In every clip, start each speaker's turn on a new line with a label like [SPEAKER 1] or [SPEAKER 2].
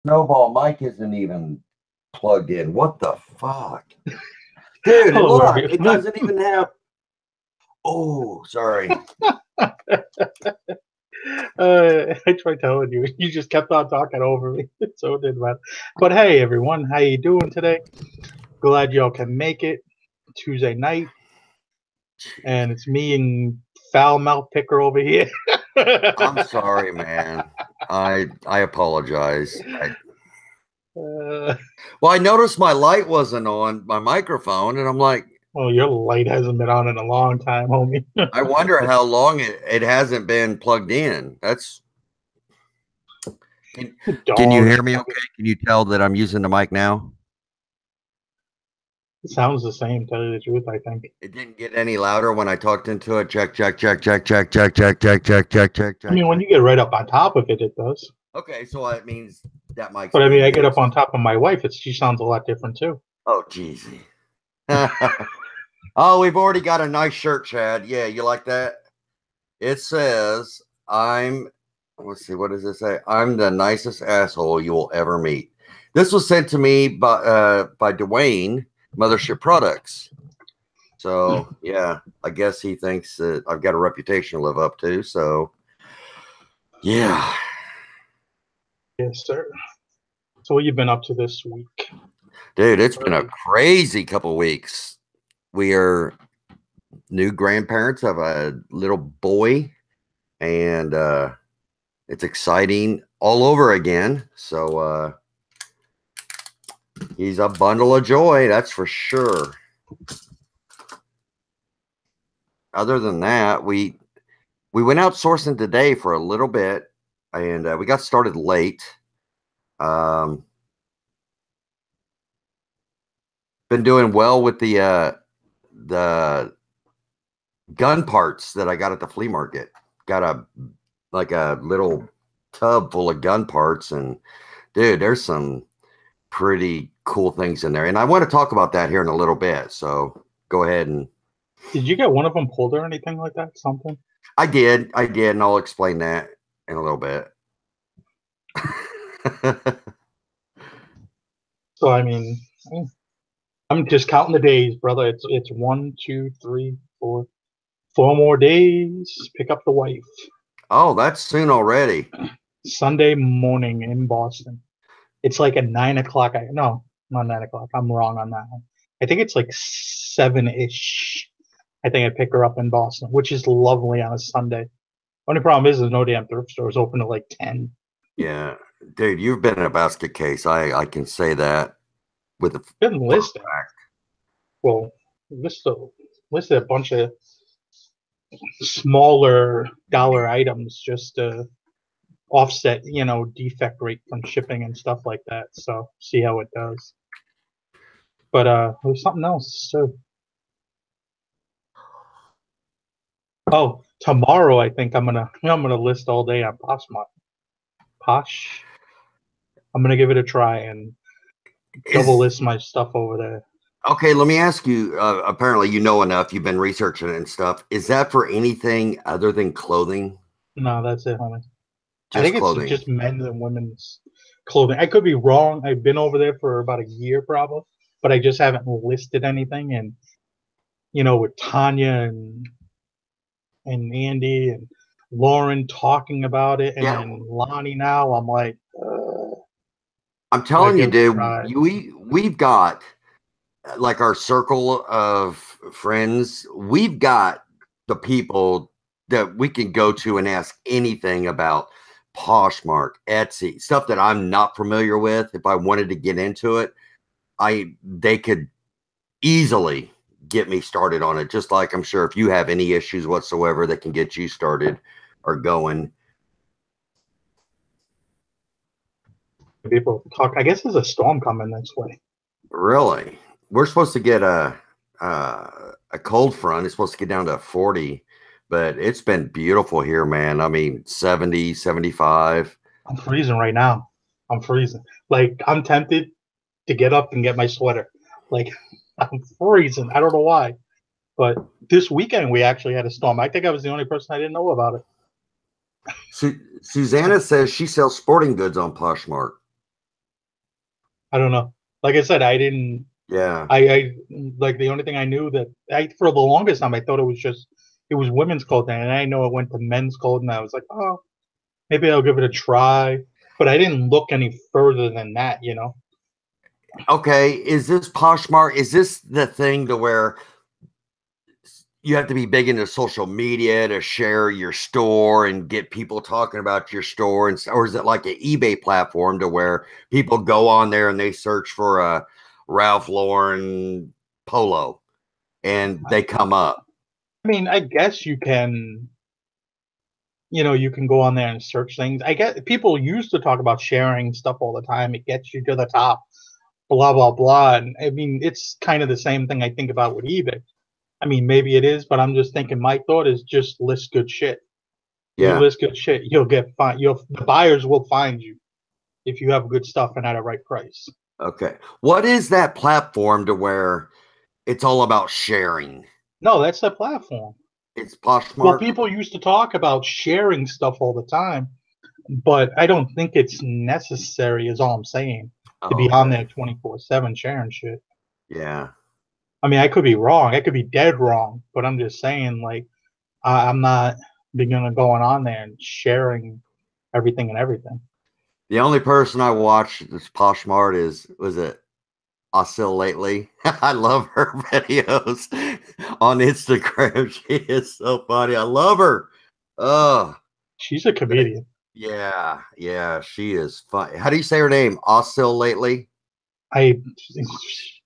[SPEAKER 1] Snowball mic isn't even plugged in. What the fuck? Dude,
[SPEAKER 2] Hello,
[SPEAKER 1] look, it
[SPEAKER 2] everyone.
[SPEAKER 1] doesn't even have. Oh, sorry.
[SPEAKER 2] I tried telling you. You just kept on talking over me. So it didn't matter. But hey, everyone. How you doing today? Glad y'all can make it. Tuesday night. And it's me and foul mouth picker over here.
[SPEAKER 1] I'm sorry, man. I apologize. Well, I noticed my light wasn't on my microphone, and I'm like,
[SPEAKER 2] well, your light hasn't been on in a long time, homie.
[SPEAKER 1] I wonder how long it hasn't been plugged in. That's. Can you hear me okay? Can you tell that I'm using the mic now?
[SPEAKER 2] It sounds the same, tell you the truth, I think.
[SPEAKER 1] It didn't get any louder when I talked into it. Check, check, check, check, check, check, check, check, check, check, check.
[SPEAKER 2] I mean, when you get right up on top of it, it does.
[SPEAKER 1] Okay, so it means that mic's.
[SPEAKER 2] But I mean, I get up on top of my wife. She sounds a lot different too.
[SPEAKER 1] Oh, jeezy. Oh, we've already got a nice shirt, Chad. Yeah, you like that? It says, let's see, what does it say? I'm the nicest asshole you will ever meet. This was sent to me by Dwayne, Mothership Products. So, yeah, I guess he thinks that I've got a reputation to live up to. So, yeah.
[SPEAKER 2] Yes, sir. So what you been up to this week?
[SPEAKER 1] Dude, it's been a crazy couple weeks. We are new grandparents of a little boy, and it's exciting all over again. So he's a bundle of joy, that's for sure. Other than that, we went outsourcing today for a little bit, and we got started late. Been doing well with the gun parts that I got at the flea market. Got a little tub full of gun parts, and dude, there's some pretty cool things in there. And I want to talk about that here in a little bit. So go ahead. And
[SPEAKER 2] did you get one of them pulled or anything like that? Something?
[SPEAKER 1] I did, and I'll explain that in a little bit.
[SPEAKER 2] So I mean, I'm just counting the days, brother. It's 1, 2, 3, 4 more days. Pick up the wife.
[SPEAKER 1] Oh, that's soon already.
[SPEAKER 2] Sunday morning in Boston. It's like at 9 o'clock. No, not 9 o'clock. I'm wrong on that one. I think it's like 7-ish. I think I pick her up in Boston, which is lovely on a Sunday. Only problem is there's no damn thrift stores open at like 10.
[SPEAKER 1] Yeah, dude, you've been in a basket case. I can say that with a
[SPEAKER 2] didn't list it. Well, listed a bunch of smaller dollar items just to offset, defect rate from shipping and stuff like that. So see how it does. But there's something else. So, oh, tomorrow I think I'm gonna list all day on Posh. I'm gonna give it a try and double list my stuff over there.
[SPEAKER 1] Okay, let me ask you. Apparently, you know enough. You've been researching it and stuff. Is that for anything other than clothing?
[SPEAKER 2] No, that's it, homie.
[SPEAKER 1] Just
[SPEAKER 2] I think
[SPEAKER 1] clothing.
[SPEAKER 2] It's just men's and women's clothing. I could be wrong. I've been over there for about a year, probably, but I just haven't listed anything. And with Tanya and Andy and Lauren talking about it, and then Lonnie now, I'm like,
[SPEAKER 1] I'm telling you, dude, we've got like our circle of friends. We've got the people that we can go to and ask anything about Poshmark, Etsy, stuff that I'm not familiar with. If I wanted to get into it, they could easily get me started on it. Just like I'm sure if you have any issues whatsoever, they can get you started or going.
[SPEAKER 2] People talk. I guess there's a storm coming this way.
[SPEAKER 1] Really? We're supposed to get a cold front. It's supposed to get down to 40, but it's been beautiful here, man. I mean, 70, 75.
[SPEAKER 2] I'm freezing right now. I'm freezing. Like, I'm tempted to get up and get my sweater. Like, I'm freezing. I don't know why. But this weekend, we actually had a storm. I think I was the only person I didn't know about it.
[SPEAKER 1] Susanna says she sells sporting goods on Poshmark.
[SPEAKER 2] I don't know. Like I said, I didn't.
[SPEAKER 1] Yeah.
[SPEAKER 2] I like the only thing I knew that for the longest time I thought it was women's clothing, and I know it went to men's clothing. I was like, oh, maybe I'll give it a try, but I didn't look any further than that, you know.
[SPEAKER 1] Okay, is this Poshmark? Is this the thing to where you have to be big into social media to share your store and get people talking about your store, and or is it like an eBay platform to where people go on there and they search for a Ralph Lauren polo and they come up?
[SPEAKER 2] I mean, I guess you can, you know, you can go on there and search things. I guess people used to talk about sharing stuff all the time. It gets you to the top, blah blah blah. And I mean, it's kind of the same thing I think about with eBay. I mean, maybe it is, but I'm just thinking. My thought is just list good shit. You
[SPEAKER 1] Yeah.
[SPEAKER 2] list good shit, you'll get fine. The buyers will find you if you have good stuff and at a right price.
[SPEAKER 1] Okay. What is that platform to where it's all about sharing?
[SPEAKER 2] No, that's the platform.
[SPEAKER 1] It's
[SPEAKER 2] Well,
[SPEAKER 1] Poshmark.
[SPEAKER 2] people used to talk about sharing stuff all the time, but I don't think it's necessary, is all I'm saying, to
[SPEAKER 1] Oh,
[SPEAKER 2] be on
[SPEAKER 1] okay.
[SPEAKER 2] there 24/7 sharing shit.
[SPEAKER 1] Yeah.
[SPEAKER 2] I mean, I could be wrong. I could be dead wrong, but I'm just saying, like, I'm not beginning going on there and sharing everything and everything.
[SPEAKER 1] The only person I watched this Poshmark was it ASSA lately. I love her videos on Instagram. She is so funny. I love her. Oh,
[SPEAKER 2] She's a comedian.
[SPEAKER 1] yeah, yeah, she is fun. How do you say her name? ASSA lately?
[SPEAKER 2] I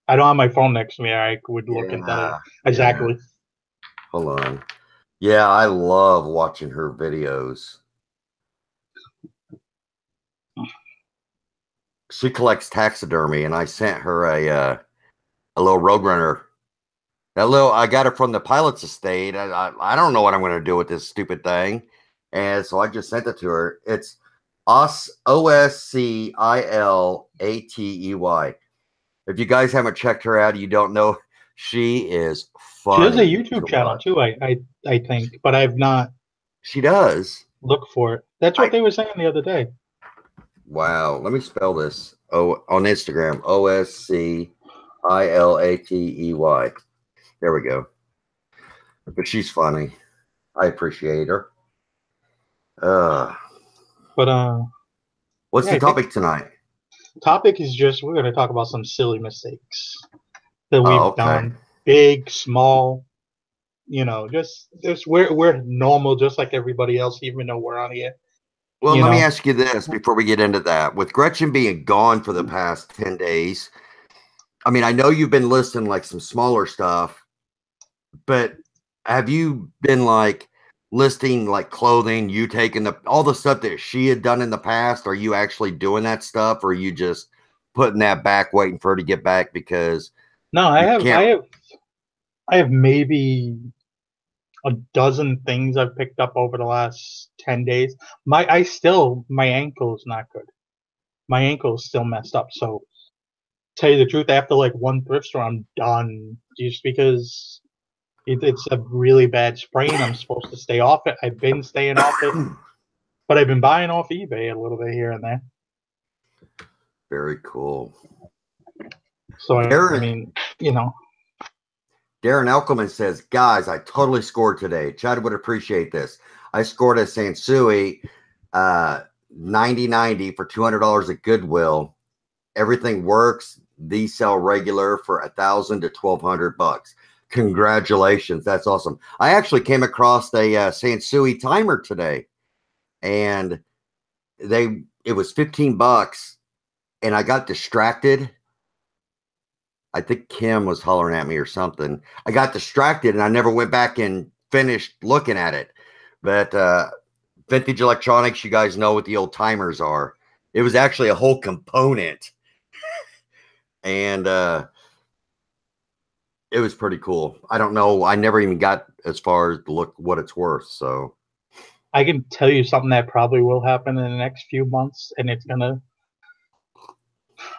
[SPEAKER 2] I don't have my phone next to me. I would look and tell you
[SPEAKER 1] Yeah, yeah.
[SPEAKER 2] exactly.
[SPEAKER 1] Hold on. Yeah, I love watching her videos. She collects taxidermy, and I sent her a little Roadrunner. That little, I got it from the pilot's estate. I don't know what I'm going to do with this stupid thing, and so I just sent it to her. It's OSCILATEY. If you guys haven't checked her out, you don't know. She is
[SPEAKER 2] She has a
[SPEAKER 1] funny to
[SPEAKER 2] YouTube channel
[SPEAKER 1] watch.
[SPEAKER 2] too. I think, but I've not
[SPEAKER 1] She does.
[SPEAKER 2] looked for it. That's what
[SPEAKER 1] I
[SPEAKER 2] they were saying the other day.
[SPEAKER 1] Wow. Let me spell this. Oh, on Instagram, OSCILATEY. There we go. But she's funny. I appreciate her. Uh,
[SPEAKER 2] But
[SPEAKER 1] what's
[SPEAKER 2] yeah,
[SPEAKER 1] the
[SPEAKER 2] I think
[SPEAKER 1] topic tonight?
[SPEAKER 2] topic is just we're going to talk about some silly mistakes that
[SPEAKER 1] Oh,
[SPEAKER 2] we've
[SPEAKER 1] okay.
[SPEAKER 2] done, big, small. You know, just we're normal, just like everybody else, even though we're on here.
[SPEAKER 1] Well,
[SPEAKER 2] You
[SPEAKER 1] let me
[SPEAKER 2] know,
[SPEAKER 1] ask you this before we get into that. With Gretchen being gone for the past 10 days, I mean, I know you've been listing like some smaller stuff, but have you been like listing like clothing, you taking all the stuff that she had done in the past? Are you actually doing that stuff, or are you just putting that back, waiting for her to get back because
[SPEAKER 2] no,
[SPEAKER 1] you can't?
[SPEAKER 2] I have maybe a dozen things I've picked up over the last 10 days. My ankle's not good. My ankle's still messed up. So tell you the truth, after like one thrift store, I'm done. Just because it's a really bad sprain. I'm supposed to stay off it. I've been staying off it, but I've been buying off eBay a little bit here and there.
[SPEAKER 1] Very cool.
[SPEAKER 2] So I
[SPEAKER 1] Darren,
[SPEAKER 2] mean, you know,
[SPEAKER 1] Darren Elkelman says, guys, I totally scored today. Chad would appreciate this. I scored a Sansui 9090 for $200 at Goodwill. Everything works. These sell regular for $1,000 to $1,200. Congratulations. That's awesome. I actually came across a Sansui timer today, and it was $15, and I got distracted. I think Kim was hollering at me or something. I got distracted and I never went back and finished looking at it. But vintage electronics, you guys know what the old timers are. It was actually a whole component. And it was pretty cool. I don't know. I never even got as far as to look what it's worth. So
[SPEAKER 2] I can tell you something that probably will happen in the next few months, and it's gonna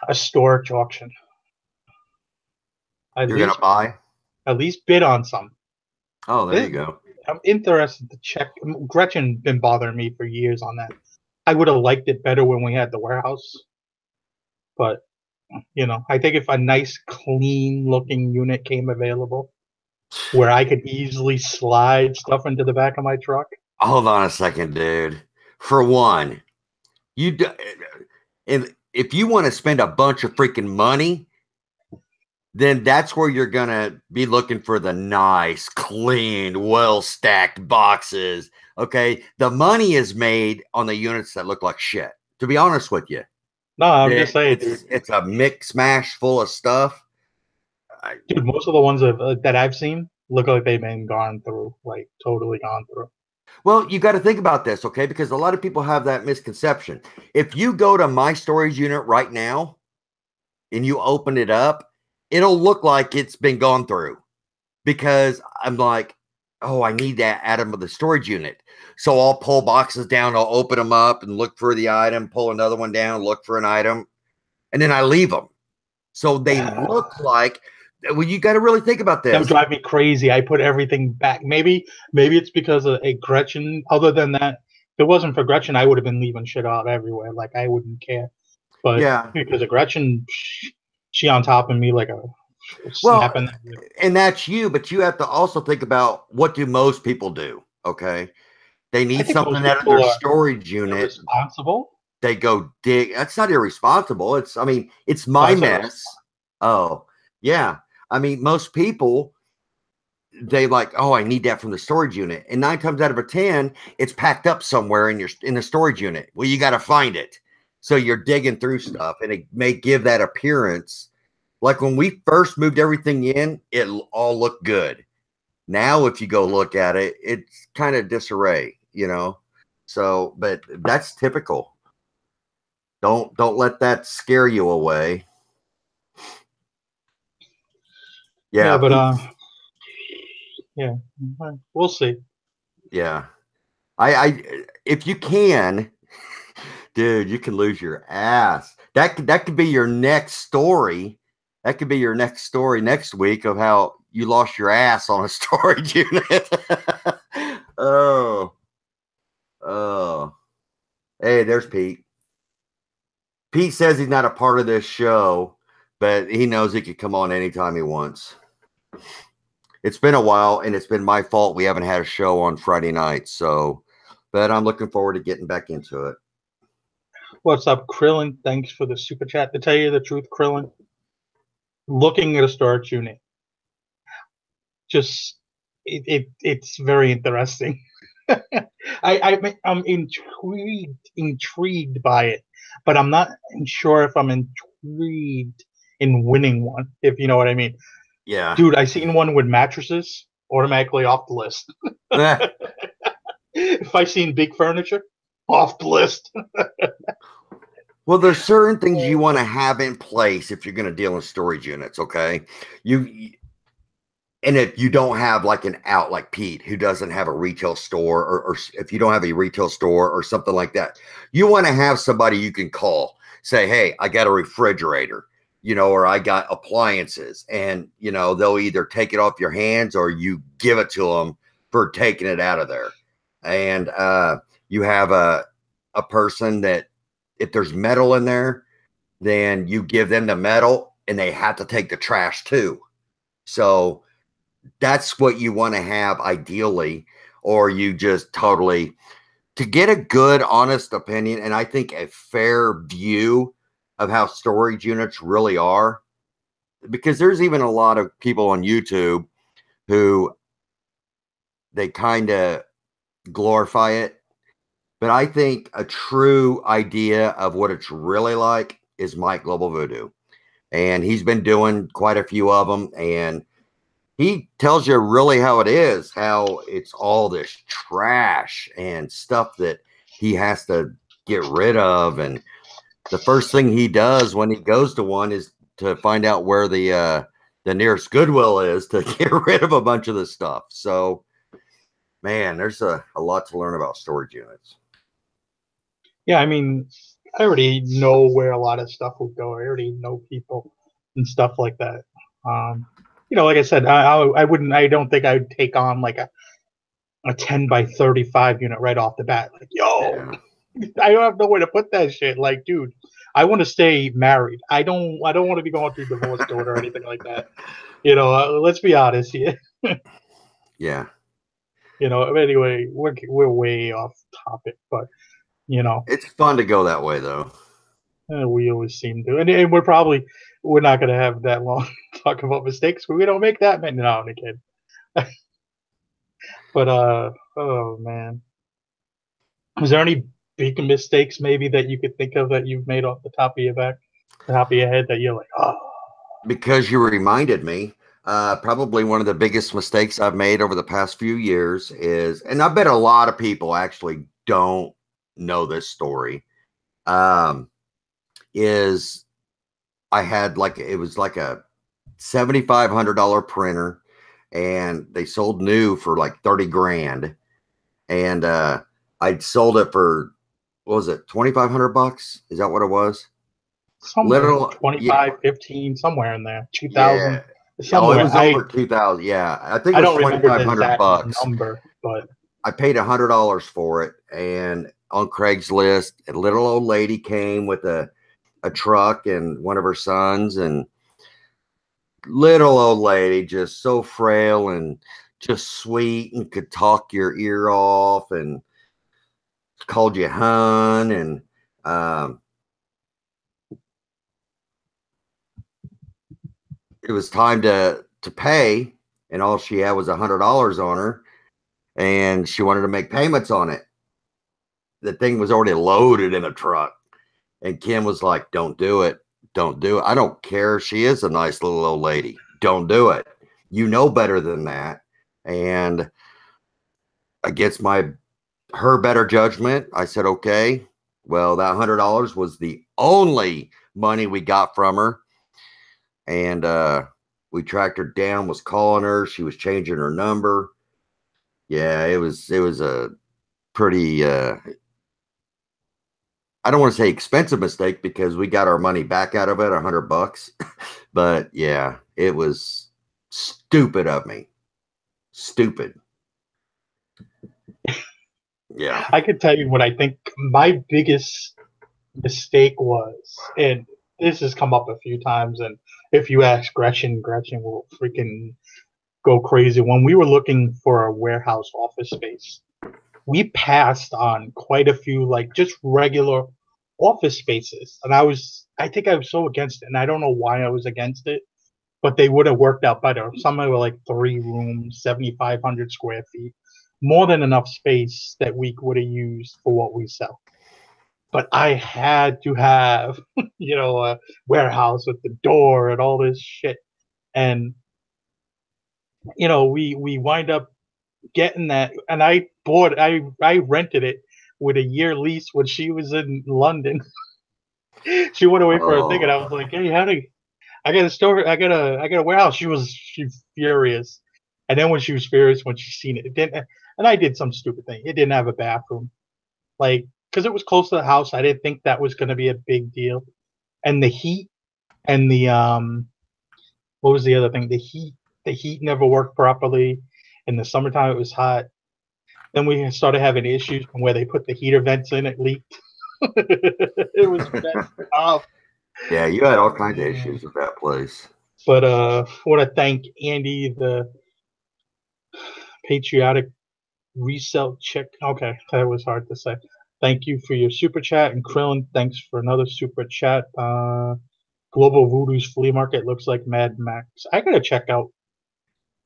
[SPEAKER 2] a storage auction. At
[SPEAKER 1] you're going to
[SPEAKER 2] least
[SPEAKER 1] buy?
[SPEAKER 2] at least bid on some.
[SPEAKER 1] Oh, there you
[SPEAKER 2] It,
[SPEAKER 1] go.
[SPEAKER 2] I'm interested to check. Gretchen been bothering me for years on that. I would have liked it better when we had the warehouse, but I think if a nice, clean-looking unit came available, where I could easily slide stuff into the back of my truck.
[SPEAKER 1] Hold on a second, dude. For one, you do, and if you want to spend a bunch of freaking money, then that's where you're gonna be looking for the nice, clean, well-stacked boxes. Okay, the money is made on the units that look like shit. To be honest with you,
[SPEAKER 2] No, I'm just saying, dude.
[SPEAKER 1] it's a mix mash full of stuff.
[SPEAKER 2] Dude, most of the ones that I've seen look like they've been gone through, like totally gone through.
[SPEAKER 1] Well, you got to think about this, okay? Because a lot of people have that misconception. If you go to my storage unit right now and you open it up, it'll look like it's been gone through because I'm like, oh, I need that item of the storage unit. So I'll pull boxes down, I'll open them up and look for the item, pull another one down, look for an item, and then I leave them. So they look like, well, you got to really think about this.
[SPEAKER 2] That would drive me crazy. I put everything back. Maybe it's because of a Gretchen. Other than that, if it wasn't for Gretchen, I would have been leaving shit out everywhere. Like I wouldn't care. But
[SPEAKER 1] yeah,
[SPEAKER 2] because of Gretchen, she on top of me like a
[SPEAKER 1] snapping. Well, and that's you, but you have to also think about what do most people do, okay? They need something out of their storage unit.
[SPEAKER 2] Irresponsible.
[SPEAKER 1] They go dig. That's not irresponsible. It's my mess. Oh, yeah. I mean, most people, they like, oh, I need that from the storage unit. And 9 times out of 10, it's packed up somewhere in the storage unit. Well, you got to find it. So you're digging through stuff, and it may give that appearance. Like when we first moved everything in, it all looked good. Now, if you go look at it, it's kind of disarray, So, but that's typical. Don't let that scare you away.
[SPEAKER 2] Yeah, but yeah, we'll see.
[SPEAKER 1] Yeah, I if you can, dude, you can lose your ass. That could be your next story. That could be your next story next week of how you lost your ass on a storage unit. Oh. Hey, there's Pete. Pete says he's not a part of this show, but he knows he could come on anytime he wants. It's been a while, and it's been my fault we haven't had a show on Friday night. So, but I'm looking forward to getting back into it.
[SPEAKER 2] What's up, Krillin? Thanks for the super chat. To tell you the truth, Krillin, looking at a storage unit, just it's very interesting. I'm intrigued by it, but I'm not sure if I'm intrigued in winning one, if you know what I mean.
[SPEAKER 1] Yeah.
[SPEAKER 2] Dude, I seen one with mattresses, automatically off the list. If I seen big furniture, off the list.
[SPEAKER 1] Well, there's certain things you want to have in place if you're going to deal in storage units, okay? And if you don't have like an out like Pete, who doesn't have a retail store, or if you don't have a retail store or something like that, you want to have somebody you can call, say, hey, I got a refrigerator, or I got appliances, and, they'll either take it off your hands or you give it to them for taking it out of there. And you have a person that if there's metal in there, then you give them the metal and they have to take the trash too. So that's what you want to have ideally, or you just totally, to get a good, honest opinion, and I think a fair view of how storage units really are, because there's even a lot of people on YouTube who they kind of glorify it. But I think a true idea of what it's really like is Mike Global Voodoo. And he's been doing quite a few of them. And he tells you really how it is, how it's all this trash and stuff that he has to get rid of. And the first thing he does when he goes to one is to find out where the nearest Goodwill is to get rid of a bunch of the stuff. So, man, there's a lot to learn about storage units.
[SPEAKER 2] Yeah, I mean, I already know where a lot of stuff will go. I already know people and stuff like that. Like I said, I don't think I would take on like a 10 by 35 unit right off the bat. Like, yo, yeah. I don't have nowhere to put that shit. Like, dude, I want to stay married. I don't want to be going through divorce court or anything like that. You know, let's be honest here.
[SPEAKER 1] Yeah.
[SPEAKER 2] You know, anyway, we're way off topic, but you know,
[SPEAKER 1] It's fun to go that way though.
[SPEAKER 2] we always seem to, and we're not going to have that long talk about mistakes. We don't make that many. No, I'm kidding. But oh man, was there any big mistakes maybe that you could think of that you've made off the top of your head that you're like, oh,
[SPEAKER 1] Because you reminded me, probably one of the biggest mistakes I've made over the past few years is, and I bet a lot of people actually don't know this story, is I had it was like a $7,500 printer, and they sold new for like 30 grand. And I'd sold it for, what was it, 2,500 bucks? Is that what it was?
[SPEAKER 2] somewhere
[SPEAKER 1] Little
[SPEAKER 2] 25, 15, somewhere in there, 2,000,
[SPEAKER 1] yeah. Oh, it
[SPEAKER 2] somewhere.
[SPEAKER 1] was over 2,000. Yeah, I think
[SPEAKER 2] I
[SPEAKER 1] it was
[SPEAKER 2] don't remember the
[SPEAKER 1] 2,500
[SPEAKER 2] exact
[SPEAKER 1] bucks.
[SPEAKER 2] number, but
[SPEAKER 1] I paid $100 for it, and on Craigslist, a little old lady came with a truck and one of her sons, and little old lady, just so frail and just sweet, and could talk your ear off, and called you hun, and it was time to pay, and all she had was $100 on her, and she wanted to make payments on it. The thing was already loaded in a truck, and Kim was like, "Don't do it, don't do it. I don't care. She is a nice little old lady. Don't do it. You know better than that." And against her better judgment, I said, "Okay." Well, that $100 was the only money we got from her, and we tracked her down, was calling her. She was changing her number. Yeah, it was a pretty I don't want to say expensive mistake, because we got our money back out of it, $100. But yeah, it was stupid of me. Stupid. Yeah.
[SPEAKER 2] I could tell you what I think my biggest mistake was, and this has come up a few times, and if you ask Gretchen will freaking go crazy. When we were looking for a warehouse office space, we passed on quite a few like just regular office spaces, and I think I was so against it, and I don't know why I was against it, but they would have worked out better. Some were like 3 rooms, 7,500 square feet, more than enough space that we would have used for what we sell. But I had to have, a warehouse with the door and all this shit. And, we wind up getting that. And I rented it with a year lease when she was in London. She went away for a thing, and I was like, "Hey, I got a store, I got a warehouse." She's furious. And then when she was furious, when she seen it didn't, and I did some stupid thing. It didn't have a bathroom. Like, because it was close to the house, I didn't think that was going to be a big deal. And the heat and what was the other thing? The heat never worked properly. In the summertime, it was hot. Then we started having issues from where they put the heater vents in. It leaked. It was messed up.
[SPEAKER 1] Yeah, you had all kinds of issues with that place.
[SPEAKER 2] But I want to thank Andy, the patriotic resell check. Okay, that was hard to say. Thank you for your super chat, and Krillin, thanks for another super chat. Global Voodoo's flea market looks like Mad Max. I gotta check out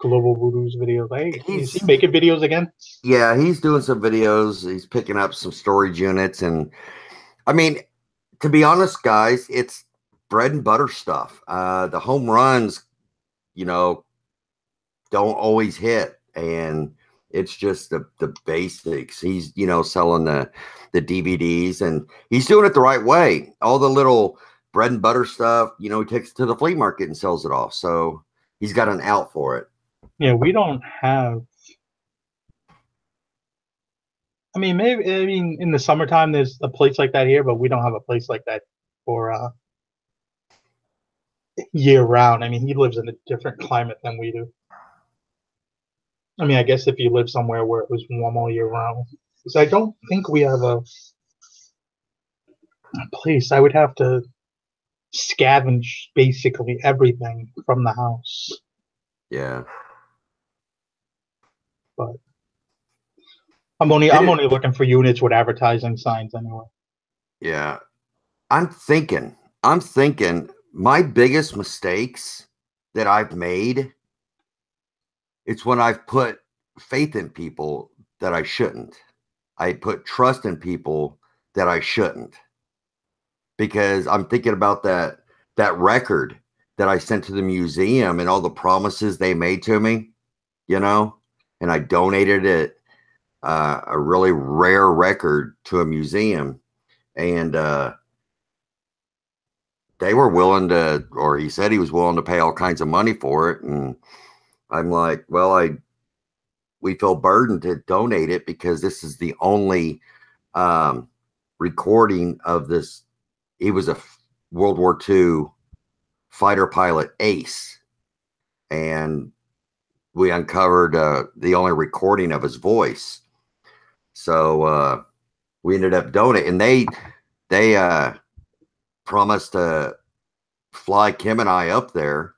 [SPEAKER 2] Global Voodoo's videos. Is he making videos again?
[SPEAKER 1] Yeah, he's doing some videos. He's picking up some storage units, and I mean, to be honest, guys, it's bread and butter stuff. The home runs, don't always hit, and it's just the basics. He's selling the DVDs, and he's doing it the right way. All the little bread and butter stuff, he takes it to the flea market and sells it off. So he's got an out for it.
[SPEAKER 2] Yeah, we don't have. Maybe in the summertime there's a place like that here, but we don't have a place like that for year round. He lives in a different climate than we do. I guess if you live somewhere where it was warm all year round, because I don't think we have place, I would have to scavenge basically everything from the house.
[SPEAKER 1] Yeah.
[SPEAKER 2] But I'm only looking for units with advertising signs anyway.
[SPEAKER 1] Yeah. I'm thinking my biggest mistakes that I've made, it's when I've put faith in people that I shouldn't. I put trust in people that I shouldn't. Because I'm thinking about that record that I sent to the museum and all the promises they made to me, you know, and I donated it, a really rare record to a museum, and they were willing to, or he said he was willing to pay all kinds of money for it, and I'm like, well, we feel burdened to donate it because this is the only recording of this. He was a World War II fighter pilot ace, and we uncovered the only recording of his voice. So we ended up donating. And they promised to fly Kim and I up there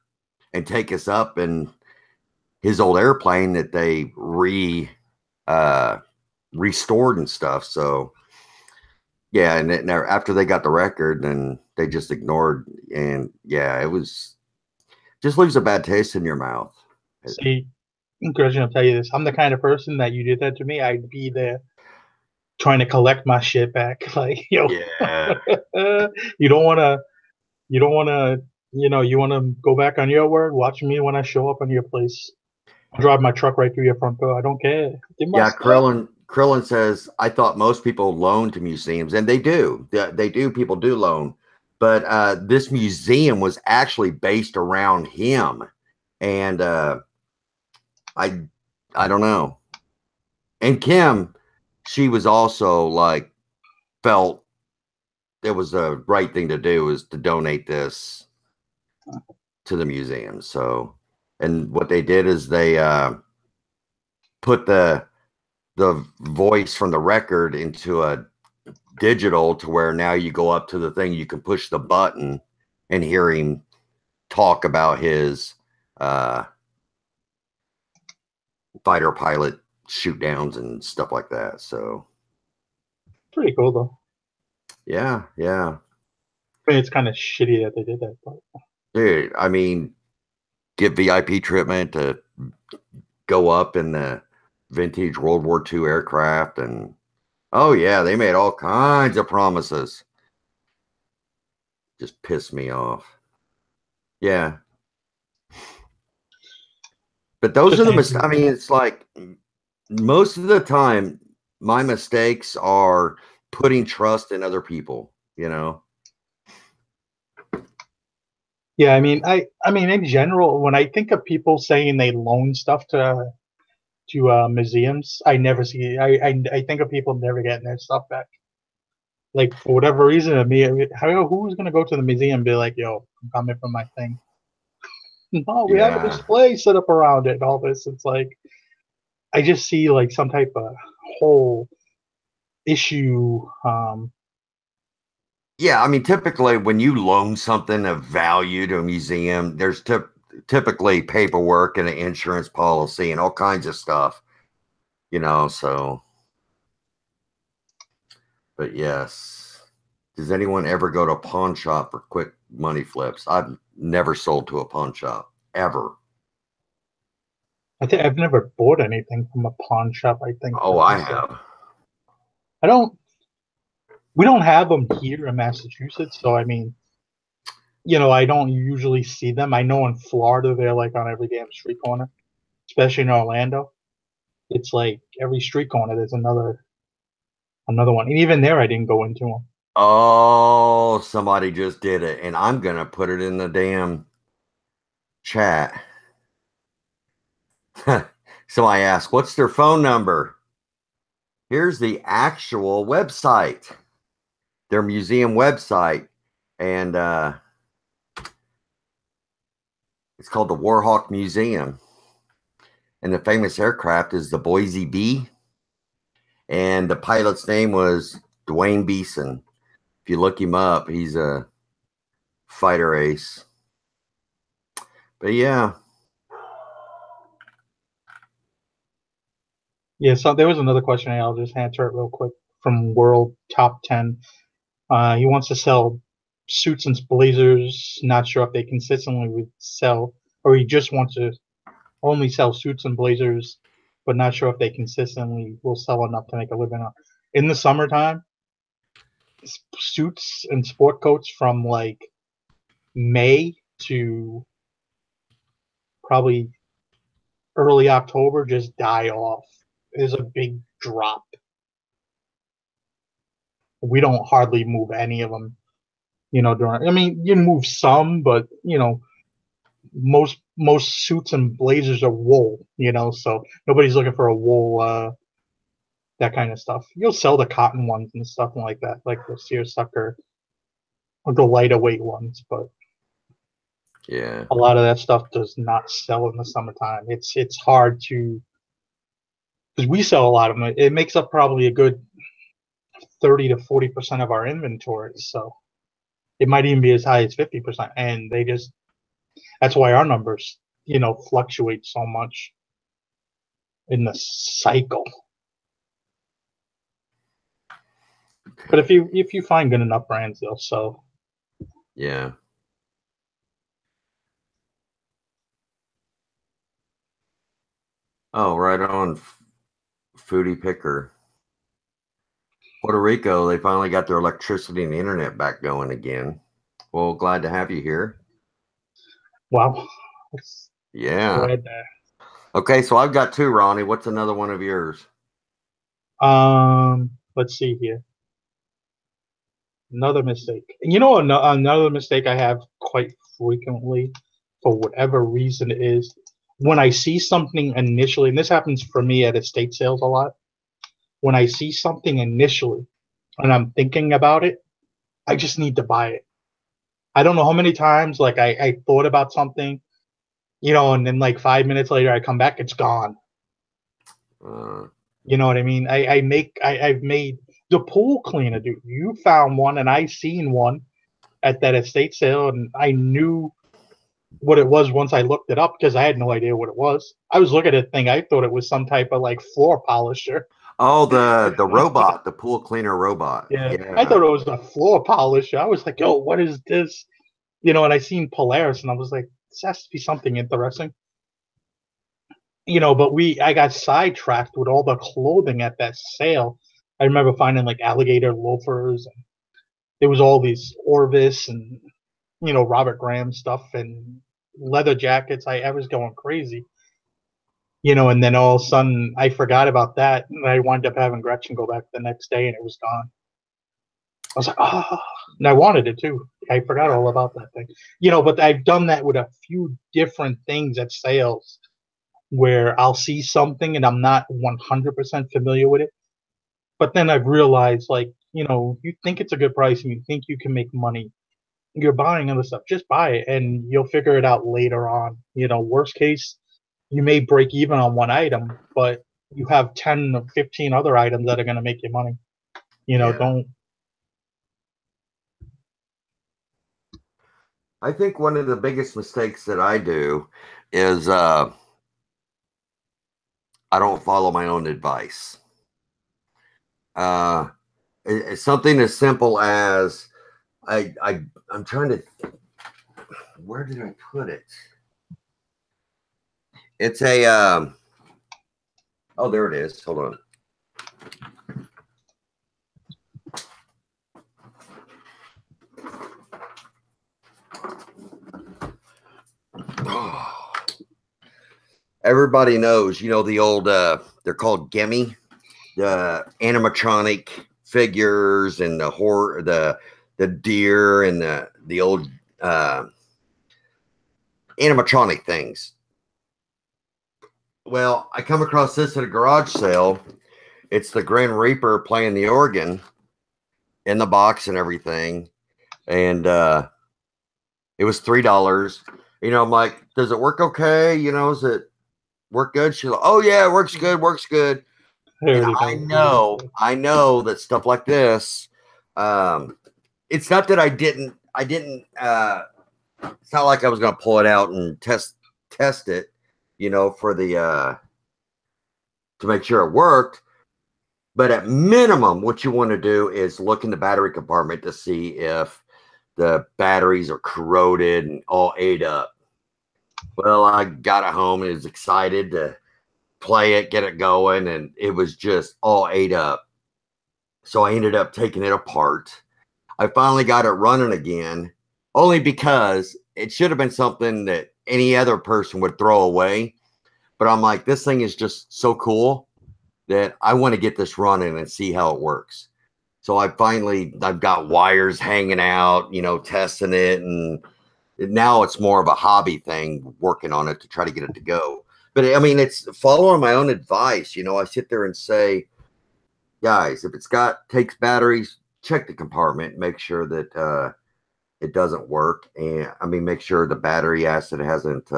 [SPEAKER 1] and take us up in his old airplane that they restored and stuff. So yeah, and then after they got the record, then they just ignored. And yeah, it was just leaves a bad taste in your mouth.
[SPEAKER 2] See, Christian, I'll tell you this. I'm the kind of person that you did that to me, I'd be there trying to collect my shit back. Like, yo,
[SPEAKER 1] Yeah.
[SPEAKER 2] you don't want to, you want to go back on your word. Watch me when I show up on your place. I'll drive my truck right through your front door. I don't care. Give my
[SPEAKER 1] Yeah,
[SPEAKER 2] stuff.
[SPEAKER 1] Krillin says, I thought most people loan to museums, and they do. They do. People do loan. But this museum was actually based around him. And I don't know. And Kim, she was also like, felt it was the right thing to do is to donate this to the museum. So, and what they did is they put the voice from the record into a digital, to where now you go up to the thing, you can push the button and hear him talk about his fighter pilot shoot downs and stuff like that. So
[SPEAKER 2] Pretty cool though.
[SPEAKER 1] yeah.
[SPEAKER 2] I mean, it's kind of shitty that they did that, but
[SPEAKER 1] Dude, I mean, get VIP treatment to go up in the vintage World War II aircraft, and oh yeah, they made all kinds of promises. Just pissed me off. Yeah. But those are the mistakes. I mean, it's like most of the time, my mistakes are putting trust in other people, you know?
[SPEAKER 2] yeah, I mean, in general, when I think of people saying they loan stuff to museums, I never see. I think of people never getting their stuff back. Like for whatever reason, who's gonna go to the museum and be like, "Yo, I'm coming for my thing"? No, we have a
[SPEAKER 1] Yeah.
[SPEAKER 2] display set up around it and all this. It's like I just see like some type of whole issue.
[SPEAKER 1] Yeah, I mean, typically when you loan something of value to a museum, there's typically paperwork and an insurance policy and all kinds of stuff, you know, so. But yes. Does anyone ever go to a pawn shop for quick money flips? I've never sold to a pawn shop, ever.
[SPEAKER 2] I think I've never bought anything from a pawn shop. I think.
[SPEAKER 1] Oh, I have.
[SPEAKER 2] I don't. We don't have them here in Massachusetts, so I mean, I don't usually see them. I know in Florida they're like on every damn street corner, especially in Orlando. It's like every street corner there's another one, and even there I didn't go into them.
[SPEAKER 1] Oh, somebody just did it, and I'm gonna put it in the damn chat. Somebody asked, what's their phone number? Here's the actual website, their museum website, and it's called the Warhawk Museum, and the famous aircraft is the Boise Bee, and the pilot's name was Dwayne Beeson. If you look him up, he's a fighter ace. But yeah.
[SPEAKER 2] Yeah, so there was another question. I'll just answer it real quick from World Top 10. He wants to sell suits and blazers. Not sure if they consistently would sell, or he just wants to only sell suits and blazers, but not sure if they consistently will sell enough to make a living on. In the summertime, suits and sport coats from like May to probably early October just die off. There's a big drop. We don't hardly move any of them, during, I mean, you move some, but most suits and blazers are wool, so nobody's looking for a wool, that kind of stuff. You'll sell the cotton ones and stuff like that, like the seersucker or the lighter weight ones, but
[SPEAKER 1] yeah,
[SPEAKER 2] a lot of that stuff does not sell in the summertime. It's hard to, because we sell a lot of them. It makes up probably a good 30 to 40% of our inventory, so it might even be as high as 50%, and that's why our numbers fluctuate so much in the cycle. But if you find good enough brands, they'll sell.
[SPEAKER 1] Yeah. Oh, right on. Foodie Picker. Puerto Rico, they finally got their electricity and the internet back going again. Well, glad to have you here.
[SPEAKER 2] Wow.
[SPEAKER 1] Yeah.
[SPEAKER 2] Glad to.
[SPEAKER 1] Okay, so I've got two, Ronnie. What's another one of yours?
[SPEAKER 2] Let's see here. Another mistake. Another mistake I have quite frequently, for whatever reason it is, when I see something initially, and this happens for me at estate sales a lot, when I see something initially and I'm thinking about it, I just need to buy it. I don't know how many times like I thought about something, and then like 5 minutes later I come back, it's gone. You know what I mean? I've made the pool cleaner, dude. You found one and I seen one at that estate sale, and I knew what it was once I looked it up because I had no idea what it was. I was looking at the thing, I thought it was some type of like floor polisher.
[SPEAKER 1] Oh, the robot, the pool cleaner robot.
[SPEAKER 2] Yeah. I thought it was a floor polisher. I was like, yo, what is this? And I seen Polaris and I was like, this has to be something interesting. But I got sidetracked with all the clothing at that sale. I remember finding like alligator loafers, and there was all these Orvis and Robert Graham stuff and leather jackets. I was going crazy, and then all of a sudden I forgot about that, and I wound up having Gretchen go back the next day, and it was gone. I was like, oh, and I wanted it too. I forgot all about that thing, But I've done that with a few different things at sales, where I'll see something and I'm not 100% familiar with it, but then I've realized, like, you think it's a good price and you think you can make money. You're buying other stuff. Just buy it and you'll figure it out later on. Worst case, you may break even on one item, but you have 10 or 15 other items that are going to make you money. Don't.
[SPEAKER 1] I think one of the biggest mistakes that I do is I don't follow my own advice. It's something as simple as I'm trying to, where did I put it? It's a, oh, there it is. Hold on. Everybody knows, the old, they're called gimme, the animatronic figures and the deer and the old animatronic things. Well, I come across this at a garage sale. It's the Grim Reaper playing the organ in the box and everything. And it was $3. I'm like, does it work okay? Does it work good? She's like, oh yeah, it works good, works good. And I know that stuff like this, it's not that I didn't. It's not like I was going to pull it out and test it, for the to make sure it worked. But at minimum, what you want to do is look in the battery compartment to see if the batteries are corroded and all ate up. Well, I got it home and was excited to play it, get it going, and it was just all ate up. So I ended up taking it apart. I finally got it running again, only because it should have been something that any other person would throw away. But I'm like, this thing is just so cool that I want to get this running and see how it works. So I've got wires hanging out, testing it. And now it's more of a hobby thing, working on it to try to get it to go. But I mean, it's following my own advice. I sit there and say, guys, if takes batteries, check the compartment, make sure that it doesn't work. And I mean, make sure the battery acid hasn't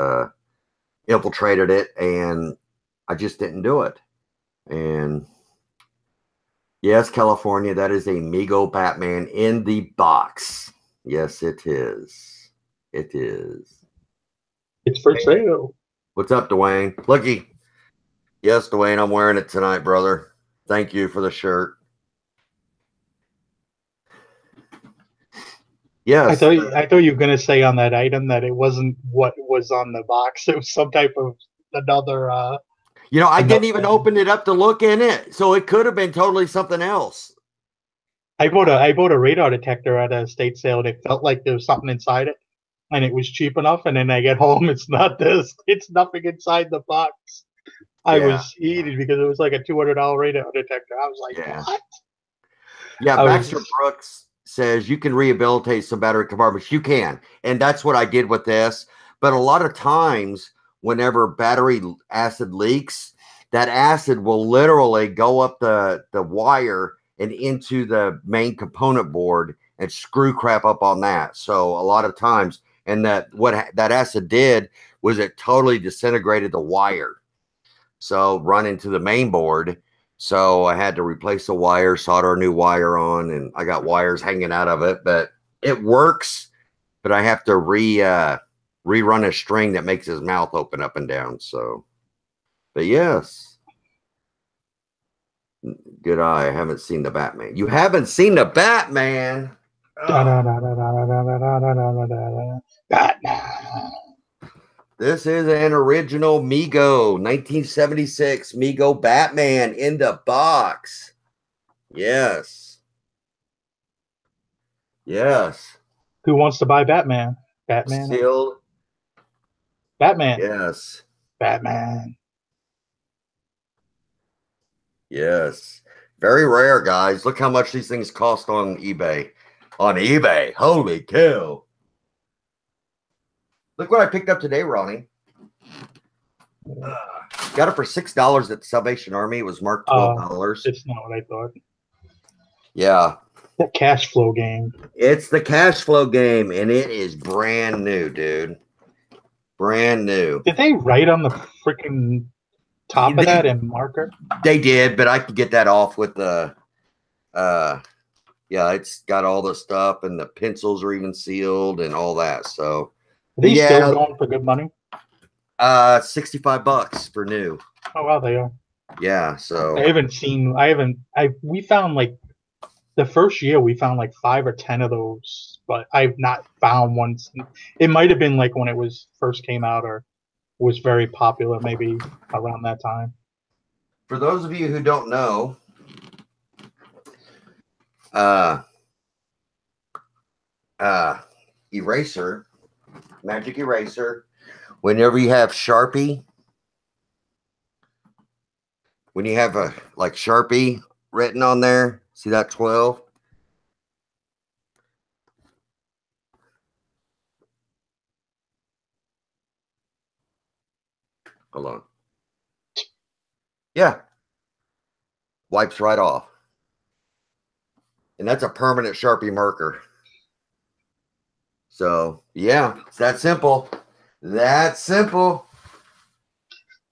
[SPEAKER 1] infiltrated it. And I just didn't do it. And yes, California, that is a Mego Batman in the box. Yes, it is. It is.
[SPEAKER 2] It's for sale.
[SPEAKER 1] What's up, Dwayne? Looky. Yes, Dwayne, I'm wearing it tonight, brother. Thank you for the shirt. Yes.
[SPEAKER 2] I thought you were going to say on that item that it wasn't what was on the box. It was some type of another...
[SPEAKER 1] I didn't even open it up to look in it, so it could have been totally something else.
[SPEAKER 2] I bought a radar detector at a estate sale, and it felt like there was something inside it, and it was cheap enough. And then I get home, it's not this. It's nothing inside the box. I was heated because it was like a $200 radar detector. I was like, what?
[SPEAKER 1] Yeah, Baxter Brooks says you can rehabilitate some battery compartments. You can, and that's what I did with this. But a lot of times, whenever battery acid leaks, that acid will literally go up the wire and into the main component board and screw crap up on that. So a lot of times, and what that acid did was it totally disintegrated the wire. So run into the main board. So I had to replace the wire, solder a new wire on, and I got wires hanging out of it. But it works, but I have to rerun a string that makes his mouth open up and down. So, but yes. Good eye. I haven't seen the Batman. You haven't seen the Batman?
[SPEAKER 2] Batman.
[SPEAKER 1] This is an original Mego, 1976 Mego Batman in the box. Yes. Yes.
[SPEAKER 2] Who wants to buy Batman? Batman.
[SPEAKER 1] Sealed.
[SPEAKER 2] Batman.
[SPEAKER 1] Yes.
[SPEAKER 2] Batman.
[SPEAKER 1] Yes. Very rare, guys. Look how much these things cost on eBay. On eBay. Holy cow. Look what I picked up today, Ronnie. Got it for $6 at the Salvation Army. It was marked $12.
[SPEAKER 2] It's not what I thought.
[SPEAKER 1] Yeah.
[SPEAKER 2] The cash flow game.
[SPEAKER 1] It's the cash flow game, and it is brand new, dude. Brand new.
[SPEAKER 2] Did they write on the freaking top of that in marker?
[SPEAKER 1] They did, but I could get that off with the yeah, it's got all the stuff, and the pencils are even sealed and all that. So
[SPEAKER 2] are these still going for good money?
[SPEAKER 1] $65 for new.
[SPEAKER 2] Oh wow, they are.
[SPEAKER 1] Yeah, so
[SPEAKER 2] we found like the first year we found like 5 or 10 of those, but I've not found one. It might have been like when it was first came out or was very popular, maybe around that time.
[SPEAKER 1] For those of you who don't know, eraser, magic eraser, whenever you have Sharpie, when you have a like Sharpie written on there, see that 12? Hold on. Yeah. Wipes right off. And that's a permanent Sharpie marker. So, yeah, it's that simple. That simple.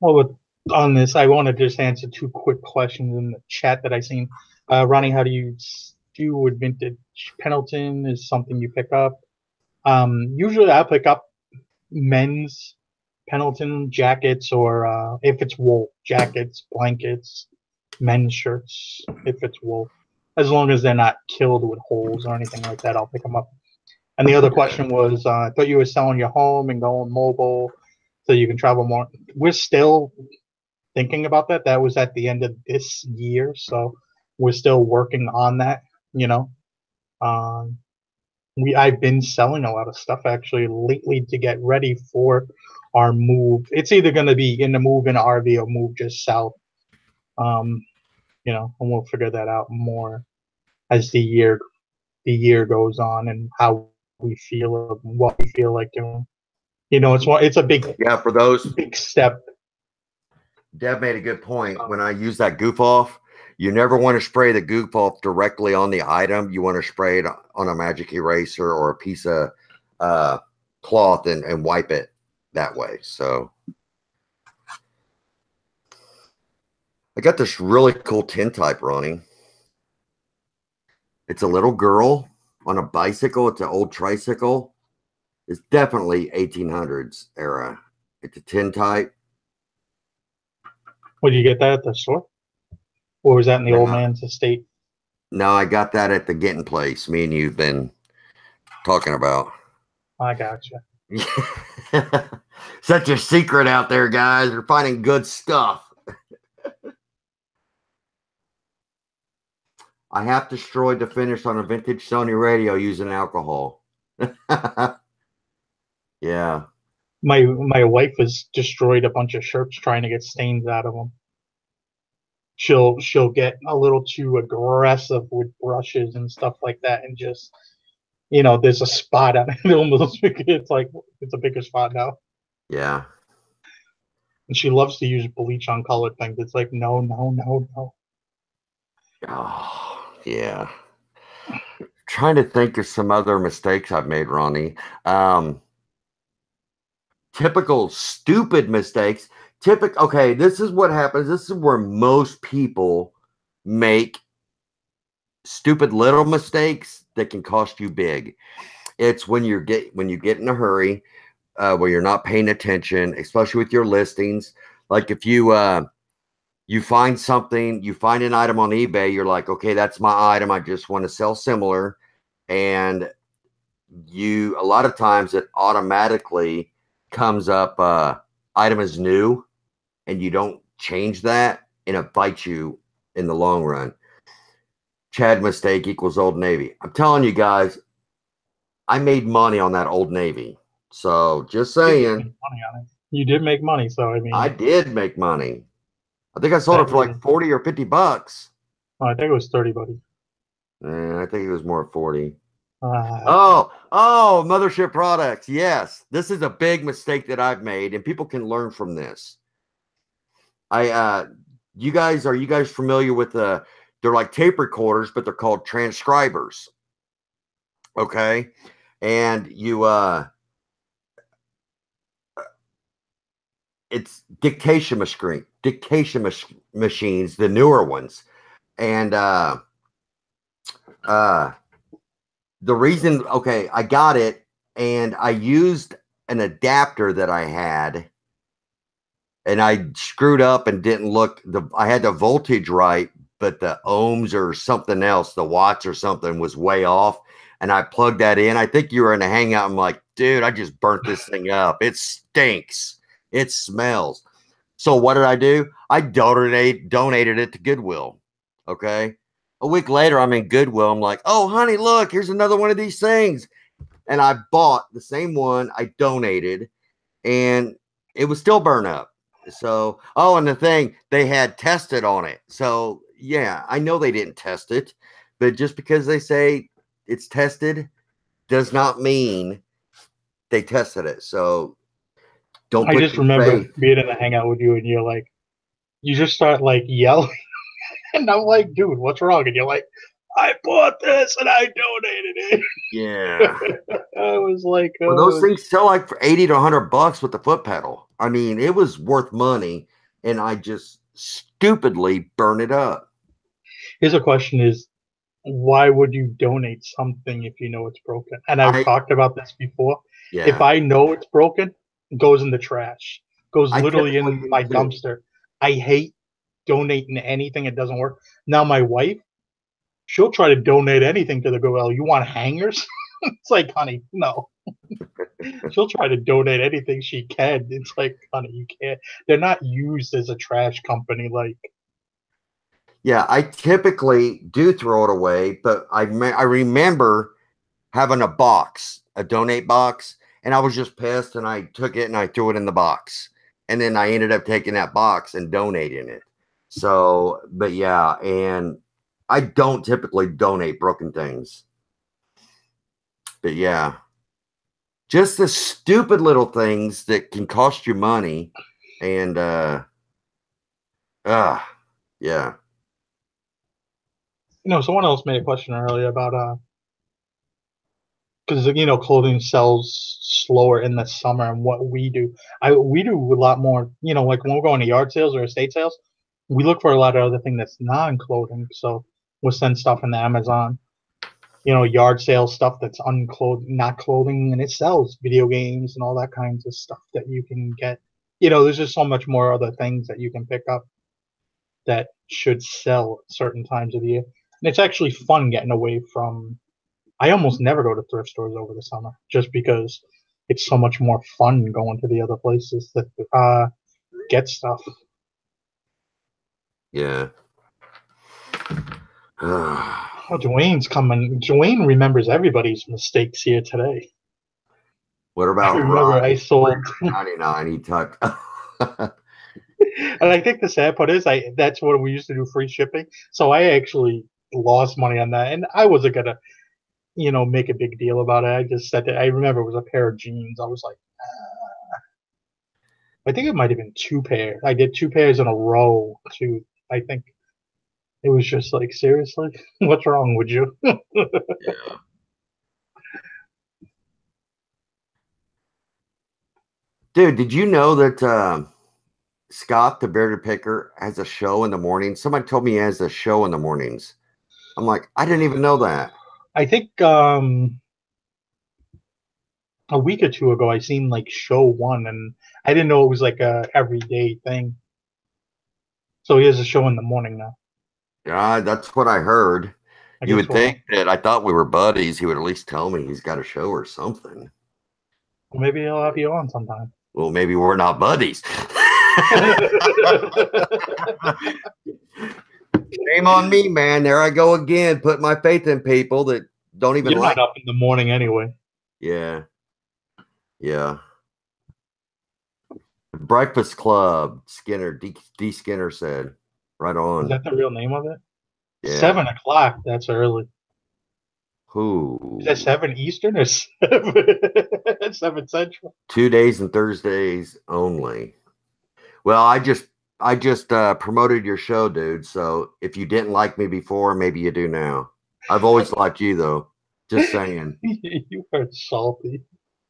[SPEAKER 2] Well, on this, I want to just answer 2 quick questions in the chat that I seen. Ronnie, how do you do with vintage. Pendleton is something you pick up. Usually I pick up men's Pendleton jackets, or if it's wool, jackets, blankets, men's shirts, if it's wool. As long as they're not killed with holes or anything like that, I'll pick them up. And the other question was, I thought you were selling your home and going mobile so you can travel more. We're still thinking about that. That was at the end of this year, so we're still working on that. You know, I've been selling a lot of stuff actually lately to get ready for our move. It's either going to be in the move in RV or move just south. You know, and we'll figure that out more as the year goes on and how we feel, what we feel like doing. You know, it's a big
[SPEAKER 1] for those
[SPEAKER 2] big step.
[SPEAKER 1] Deb made a good point. When I use that goof off, you never want to spray the goof off directly on the item. You want to spray it on a magic eraser or a piece of cloth and wipe it that way. So I got this really cool tintype, Ronnie. It's a little girl on a bicycle. It's an old tricycle. It's definitely 1800s era. It's a tintype.
[SPEAKER 2] Would you get that at the store? Or was that in the old man's estate?
[SPEAKER 1] No, I got that at the Getting Place. Me and you've been talking about.
[SPEAKER 2] I gotcha.
[SPEAKER 1] Such a secret out there, guys. We're finding good stuff. I have destroyed the finish on a vintage Sony radio using alcohol. Yeah.
[SPEAKER 2] My wife has destroyed a bunch of shirts trying to get stains out of them. She'll get a little too aggressive with brushes and stuff like that, and just, you know, there's a spot on it. Almost, it's like it's a bigger spot now.
[SPEAKER 1] Yeah.
[SPEAKER 2] And she loves to use bleach on colored things. It's like no.
[SPEAKER 1] Oh, yeah. Trying to think of some other mistakes I've made, Ronnie. Typical stupid mistakes. Okay, this is what happens. This is where most people make stupid little mistakes that can cost you big. It's when you get in a hurry, where you're not paying attention, especially with your listings. Like if you find something, you find an item on eBay, you're like, okay, that's my item. I just want to sell similar. And a lot of times it automatically comes up, item is new, and you don't change that, and it bites you in the long run. Chad mistake equals Old Navy. I'm telling you guys, I made money on that Old Navy. So just saying.
[SPEAKER 2] You did make money, so I mean.
[SPEAKER 1] I did make money. I think I sold it for like 40 or 50 bucks.
[SPEAKER 2] Oh, I think it was 30, buddy.
[SPEAKER 1] I think it was more 40. Mothership Products. Yes, this is a big mistake that I've made, and people can learn from this. Are you guys familiar with they're like tape recorders, but they're called transcribers. Okay. And it's dictation machines, the newer ones. And the reason, okay, I got it, and I used an adapter that I had, and I screwed up and didn't look, I had the voltage right, but the ohms or something else, the watts or something was way off. And I plugged that in. I think you were in a hangout. I'm like, dude, I just burnt this thing up. It stinks. It smells. So what did I do? I donated it to Goodwill. Okay. A week later, I'm in Goodwill. I'm like, oh, honey, look, here's another one of these things. And I bought the same one I donated, and it was still burned up. So, and the thing, they had tested on it. So, yeah, I know they didn't test it, but just because they say it's tested does not mean they tested it. So, don't.
[SPEAKER 2] I just remember being in a hangout with you, and you're like, you just start like yelling. And I'm like, dude, what's wrong? And you're like, I bought this and I donated it.
[SPEAKER 1] Yeah.
[SPEAKER 2] I was like,
[SPEAKER 1] well, those things sell like for $80 to $100 with the foot pedal. I mean, it was worth money, and I just stupidly burned it up.
[SPEAKER 2] Here's a question: is why would you donate something if you know it's broken? And I've talked about this before.
[SPEAKER 1] Yeah.
[SPEAKER 2] If I know it's broken, it goes in the trash. Goes literally in my dumpster. I hate donating anything that doesn't work. Now my wife, she'll try to donate anything to the Goodwill. You want hangers? It's like, honey, no. She'll try to donate anything she can. It's like, honey, you can't. They're not used as a trash company. Like,
[SPEAKER 1] yeah, I typically do throw it away, but I remember having a donate box, and I was just pissed, and I took it and I threw it in the box, and then I ended up taking that box and donating it. So, but yeah, and I don't typically donate broken things, but yeah, just the stupid little things that can cost you money, and yeah.
[SPEAKER 2] Someone else made a question earlier about because clothing sells slower in the summer, and what we do, we do a lot more. Like when we're going to yard sales or estate sales, we look for a lot of other thing that's non-clothing. So we'll send stuff in the Amazon, yard sale stuff that's unclothed, not clothing, and it sells video games and all that kinds of stuff that you can get. There's just so much more other things that you can pick up that should sell at certain times of the year. And it's actually fun getting away from. I almost never go to thrift stores over the summer just because it's so much more fun going to the other places that get stuff.
[SPEAKER 1] Yeah.
[SPEAKER 2] Oh, Dwayne's coming. Dwayne remembers everybody's mistakes here today.
[SPEAKER 1] What about
[SPEAKER 2] I remember I sold
[SPEAKER 1] 99? He talked.
[SPEAKER 2] And I think the sad part is that's what we used to do, free shipping. So I actually lost money on that, and I wasn't gonna, make a big deal about it. I just said that I remember it was a pair of jeans. I was like, I think it might have been 2 pairs. I did 2 pairs in a row too. I think it was just like, seriously, what's wrong with you?
[SPEAKER 1] Yeah. Dude, did you know that Scott, the bearded picker, has a show in the morning? Somebody told me he has a show in the mornings. I'm like, I didn't even know that.
[SPEAKER 2] I think a week or two ago I seen like show 1, and I didn't know it was like a everyday thing. So he has a show in the morning now.
[SPEAKER 1] Yeah, that's what I heard. You would think that I thought we were buddies. He would at least tell me he's got a show or something.
[SPEAKER 2] Well, maybe he'll have you on sometime.
[SPEAKER 1] Well, maybe we're not buddies. Shame on me, man. There I go again, putting my faith in people that don't even
[SPEAKER 2] You're not up in the morning anyway.
[SPEAKER 1] Yeah. Yeah. Breakfast Club, Skinner, D. Skinner said. Right on.
[SPEAKER 2] Is that the real name of it?
[SPEAKER 1] Yeah.
[SPEAKER 2] 7 o'clock. That's early.
[SPEAKER 1] Who?
[SPEAKER 2] Is that 7 Eastern or 7 Central?
[SPEAKER 1] 2 days and Thursdays only. Well, I just promoted your show, dude. So if you didn't like me before, maybe you do now. I've always liked you, though. Just saying.
[SPEAKER 2] You are salty.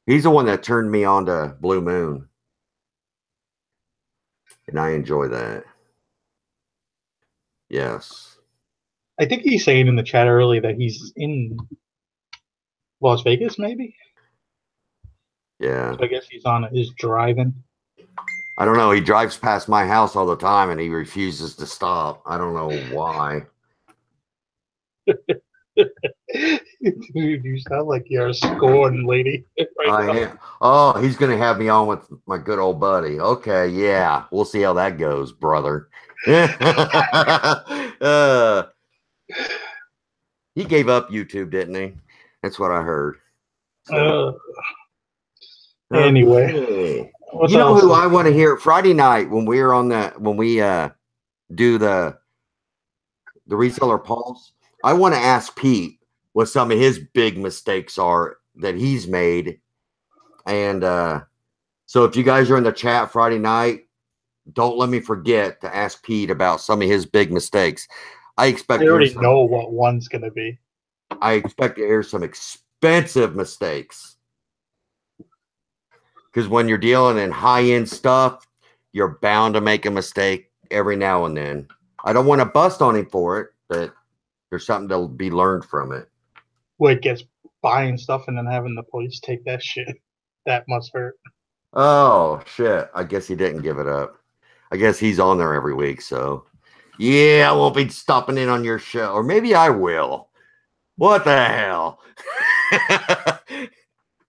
[SPEAKER 1] He's the one that turned me on to Blue Moon. And I enjoy that. Yes.
[SPEAKER 2] I think he's saying in the chat earlier that he's in Las Vegas, maybe?
[SPEAKER 1] Yeah.
[SPEAKER 2] So I guess he's on his driving.
[SPEAKER 1] I don't know. He drives past my house all the time and he refuses to stop. I don't know why.
[SPEAKER 2] You sound like you're a scorn lady.
[SPEAKER 1] I am. Oh, he's going to have me on with my good old buddy. Okay, yeah. We'll see how that goes, brother. He gave up YouTube, didn't he? That's what I heard. So.
[SPEAKER 2] Anyway.
[SPEAKER 1] Okay. You know who I want to hear Friday night when we're on that, when we do the Reseller Pulse? I want to ask Pete what some of his big mistakes are that he's made. And so if you guys are in the chat Friday night, don't let me forget to ask Pete about some of his big mistakes. I
[SPEAKER 2] already know what one's going to be.
[SPEAKER 1] I expect to hear some expensive mistakes. Because when you're dealing in high-end stuff, you're bound to make a mistake every now and then. I don't want to bust on him for it, but There's something to be learned from it.
[SPEAKER 2] Well, it gets buying stuff and then having the police take that shit. That must hurt.
[SPEAKER 1] Oh shit! I guess he didn't give it up. I guess he's on there every week, so yeah, I won't be stopping in on your show, or maybe I will. What the hell?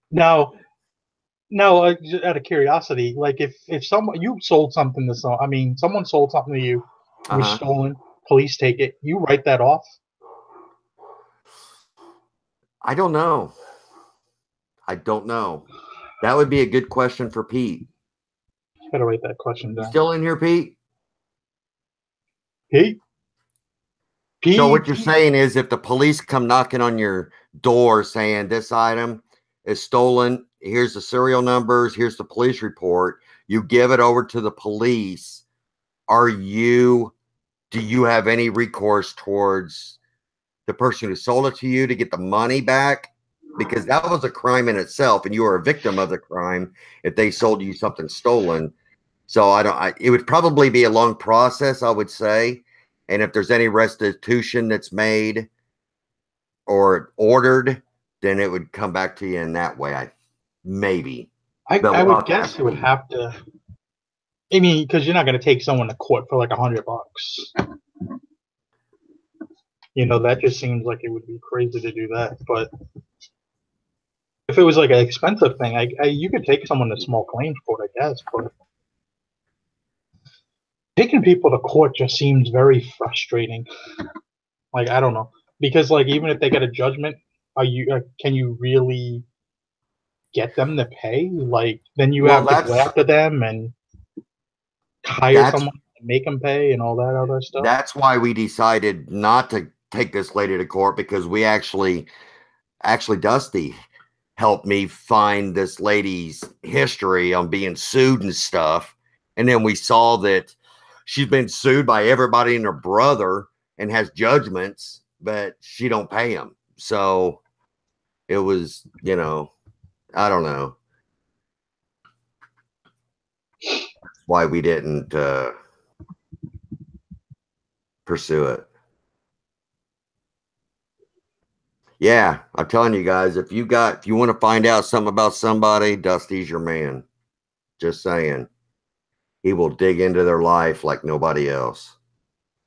[SPEAKER 2] Now, just out of curiosity, like if someone you sold something to someone sold something to you, it was stolen, police take it, you write that off?
[SPEAKER 1] I don't know. I don't know. That would be a good question for Pete.
[SPEAKER 2] Gotta write that question down.
[SPEAKER 1] You still in here, Pete?
[SPEAKER 2] Pete?
[SPEAKER 1] So what you're saying is if the police come knocking on your door saying this item is stolen, here's the serial numbers, here's the police report, you give it over to the police, do you have any recourse towards the person who sold it to you to get the money back? Because that was a crime in itself, and you were a victim of the crime if they sold you something stolen. So it would probably be a long process, I would say. And if there's any restitution that's made or ordered, then it would come back to you in that way. Maybe.
[SPEAKER 2] I would guess you would have to. I mean, because you're not going to take someone to court for like $100. You know, that just seems like it would be crazy to do that. But if it was like an expensive thing, you could take someone to small claims court, I guess. But taking people to court just seems very frustrating. Like, I don't know, because like even if they get a judgment, can you really get them to pay? Like, then you have to go after them and hire someone to make them pay and all that other stuff.
[SPEAKER 1] That's why we decided not to take this lady to court, because we actually Dusty helped me find this lady's history on being sued and stuff. And then we saw that she's been sued by everybody and her brother and has judgments, but she don't pay them. So it was, you know, I don't know. That's why we didn't pursue it. Yeah, I'm telling you guys, if you want to find out something about somebody, Dusty's your man. Just saying. He will dig into their life like nobody else.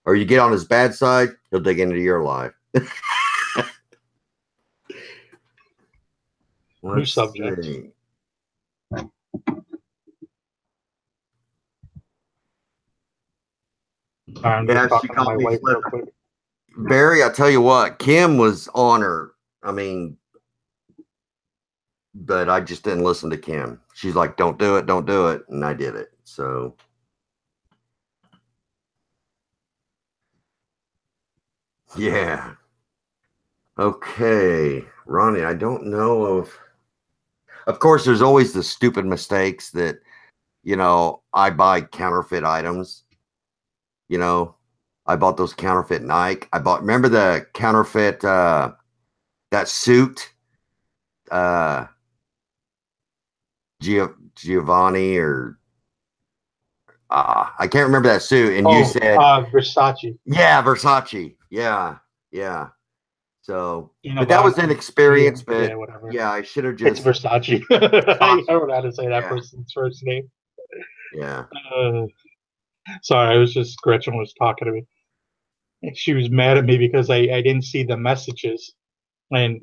[SPEAKER 1] Or you get on his bad side, he'll dig into your life.
[SPEAKER 2] New subject. I'm just talking to my wife real quick.
[SPEAKER 1] Barry, I tell you what, Kim was on her. I mean, but I just didn't listen to Kim. She's like, don't do it, don't do it. And I did it. So. Yeah. Okay. Ronnie, I don't know of course, there's always the stupid mistakes that, you know, I buy counterfeit items. You know, I bought those counterfeit Nike. Remember the counterfeit, that suit, Giovanni or, I can't remember that suit. And you said
[SPEAKER 2] Versace.
[SPEAKER 1] Yeah, Versace. Yeah. Yeah. So, but that was an experience, but yeah, I should have just.
[SPEAKER 2] It's Versace. I don't know how to say that person's first name.
[SPEAKER 1] Yeah.
[SPEAKER 2] Sorry, Gretchen was talking to me. She was mad at me because I didn't see the messages, and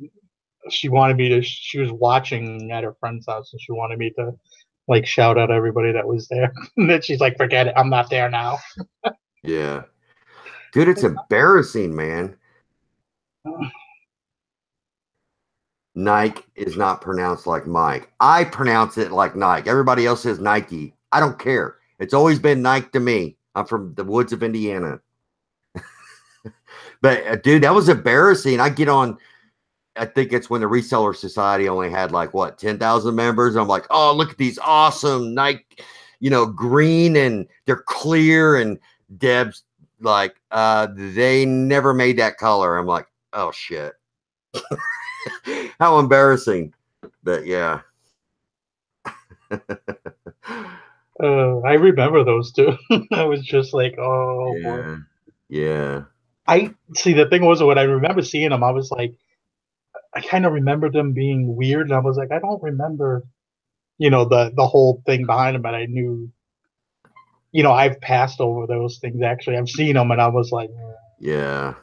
[SPEAKER 2] she wanted me to. She was watching at her friend's house, and she wanted me to like shout out everybody that was there. And then she's like, "Forget it, I'm not there now."
[SPEAKER 1] Yeah, dude, it's embarrassing, man. Nike is not pronounced like Mike. I pronounce it like Nike. Everybody else says Nike. I don't care. It's always been Nike to me. I'm from the woods of Indiana. But dude, that was embarrassing. I get on, I think it's when the Reseller Society only had like what, 10,000 members. I'm like, oh, look at these awesome Nike, you know, green, and they're clear. And Deb's like, they never made that color. I'm like, oh shit. How embarrassing. But yeah.
[SPEAKER 2] I remember those two. I was just like, oh
[SPEAKER 1] yeah.
[SPEAKER 2] boy.
[SPEAKER 1] Yeah.
[SPEAKER 2] I see. The thing was, when I remember seeing them, I was like, I kind of remember them being weird, and I was like, I don't remember, the whole thing behind them, but I knew, I've passed over those things actually. I've seen them, and I was like,
[SPEAKER 1] Yeah.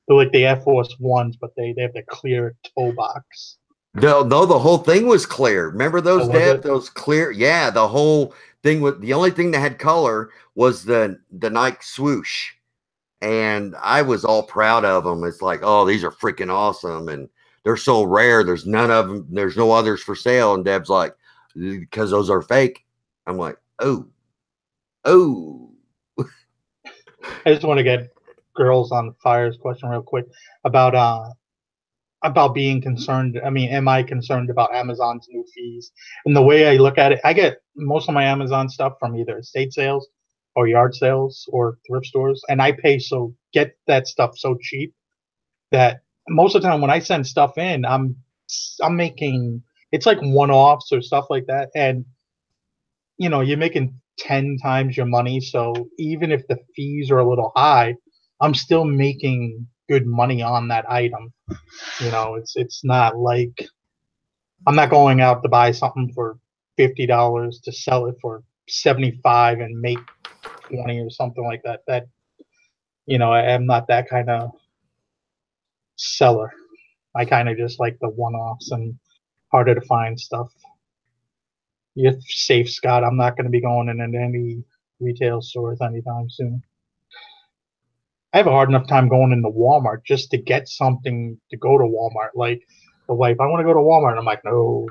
[SPEAKER 2] they're like the Air Force Ones, but they have the clear toe box.
[SPEAKER 1] No, the whole thing was clear. Remember
[SPEAKER 2] Oh,
[SPEAKER 1] those,
[SPEAKER 2] was
[SPEAKER 1] Deb?
[SPEAKER 2] it?
[SPEAKER 1] Those clear. Yeah, the whole thing was the only thing that had color was the Nike swoosh. And I was all proud of them. It's like, oh, these are freaking awesome. And they're so rare. There's none of them. There's no others for sale. And Deb's like, because those are fake. I'm like, oh.
[SPEAKER 2] I just want to get girls on fire's question real quick about being concerned. I mean, am I concerned about Amazon's new fees? And the way I look at it, I get most of my Amazon stuff from either estate sales or yard sales or thrift stores, and I get that stuff so cheap that most of the time when I send stuff in, I'm making it's like one offs or stuff like that, and you're making 10 times your money. So even if the fees are a little high, I'm still making good money on that item. It's not like I'm not going out to buy something for $50 to sell it for 75 and make 20 or something like that. I'm not that kind of seller. I kind of just like the one-offs and harder to find stuff. You're safe, Scott. I'm not going to be going in any retail stores anytime soon. I have a hard enough time going into Walmart just to get something to go to Walmart. Like the wife, I want to go to Walmart. I'm like, no.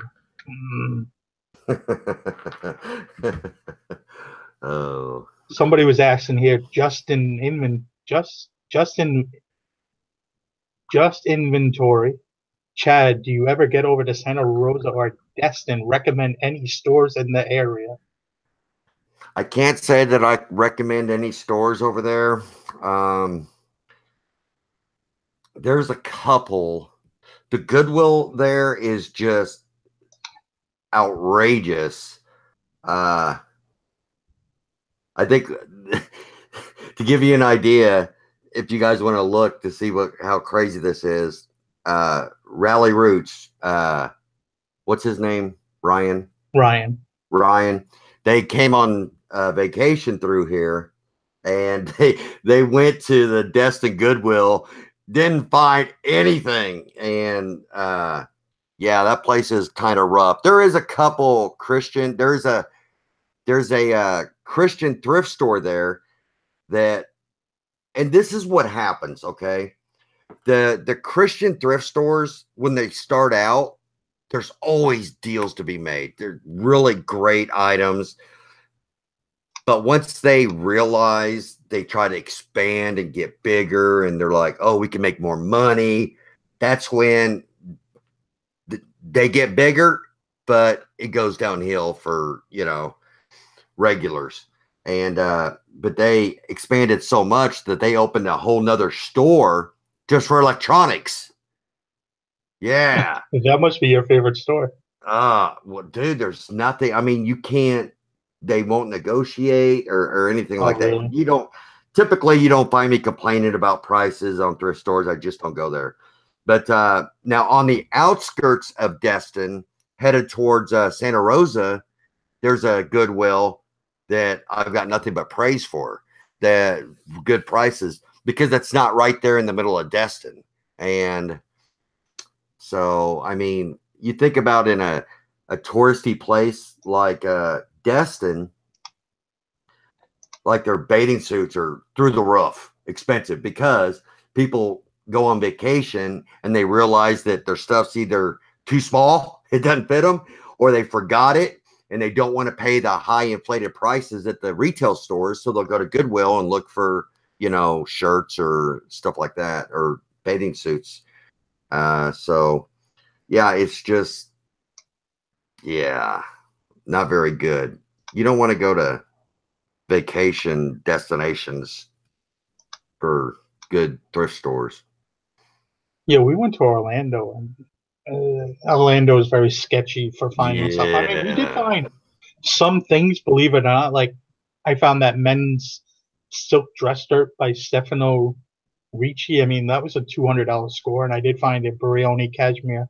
[SPEAKER 1] Oh.
[SPEAKER 2] Somebody was asking here, just inventory. Chad, do you ever get over to Santa Rosa or Destin? Recommend any stores in the area?
[SPEAKER 1] I can't say that I recommend any stores over there. There's a couple. The Goodwill there is just outrageous. I think to give you an idea, if you guys want to look to see how crazy this is, Rally Roots, what's his name? Ryan. They came on vacation through here, and they went to the Destin Goodwill, didn't find anything, and yeah, that place is kind of rough. There is a couple Christian. There's a Christian thrift store there that, and this is what happens. Okay, the Christian thrift stores, when they start out, there's always deals to be made. They're really great items. But once they realize, they try to expand and get bigger, and they're like, oh, we can make more money. That's when they get bigger, but it goes downhill for, regulars. And, but they expanded so much that they opened a whole nother store just for electronics. Yeah.
[SPEAKER 2] That must be your favorite store.
[SPEAKER 1] Well, dude, there's nothing. I mean, they won't negotiate or anything like that.
[SPEAKER 2] Really?
[SPEAKER 1] Typically you don't find me complaining about prices on thrift stores. I just don't go there. But now on the outskirts of Destin, headed towards Santa Rosa, there's a Goodwill that I've got nothing but praise for. The good prices, because that's not right there in the middle of Destin. And so, I mean, you think about in a touristy place like Destin, like their bathing suits are through the roof expensive because people go on vacation and they realize that their stuff's either too small, it doesn't fit them, or they forgot it and they don't want to pay the high inflated prices at the retail stores. So they'll go to Goodwill and look for, shirts or stuff like that, or bathing suits. So yeah, it's just, yeah, not very good. You don't want to go to vacation destinations for good thrift stores.
[SPEAKER 2] Yeah, we went to Orlando, and Orlando is very sketchy for finding stuff. I mean, we did
[SPEAKER 1] Yeah.
[SPEAKER 2] find some things, believe it or not. Like, I found that men's silk dress skirt by Stefano Ricci, I mean, that was a $200 score, and I did find a Brioni cashmere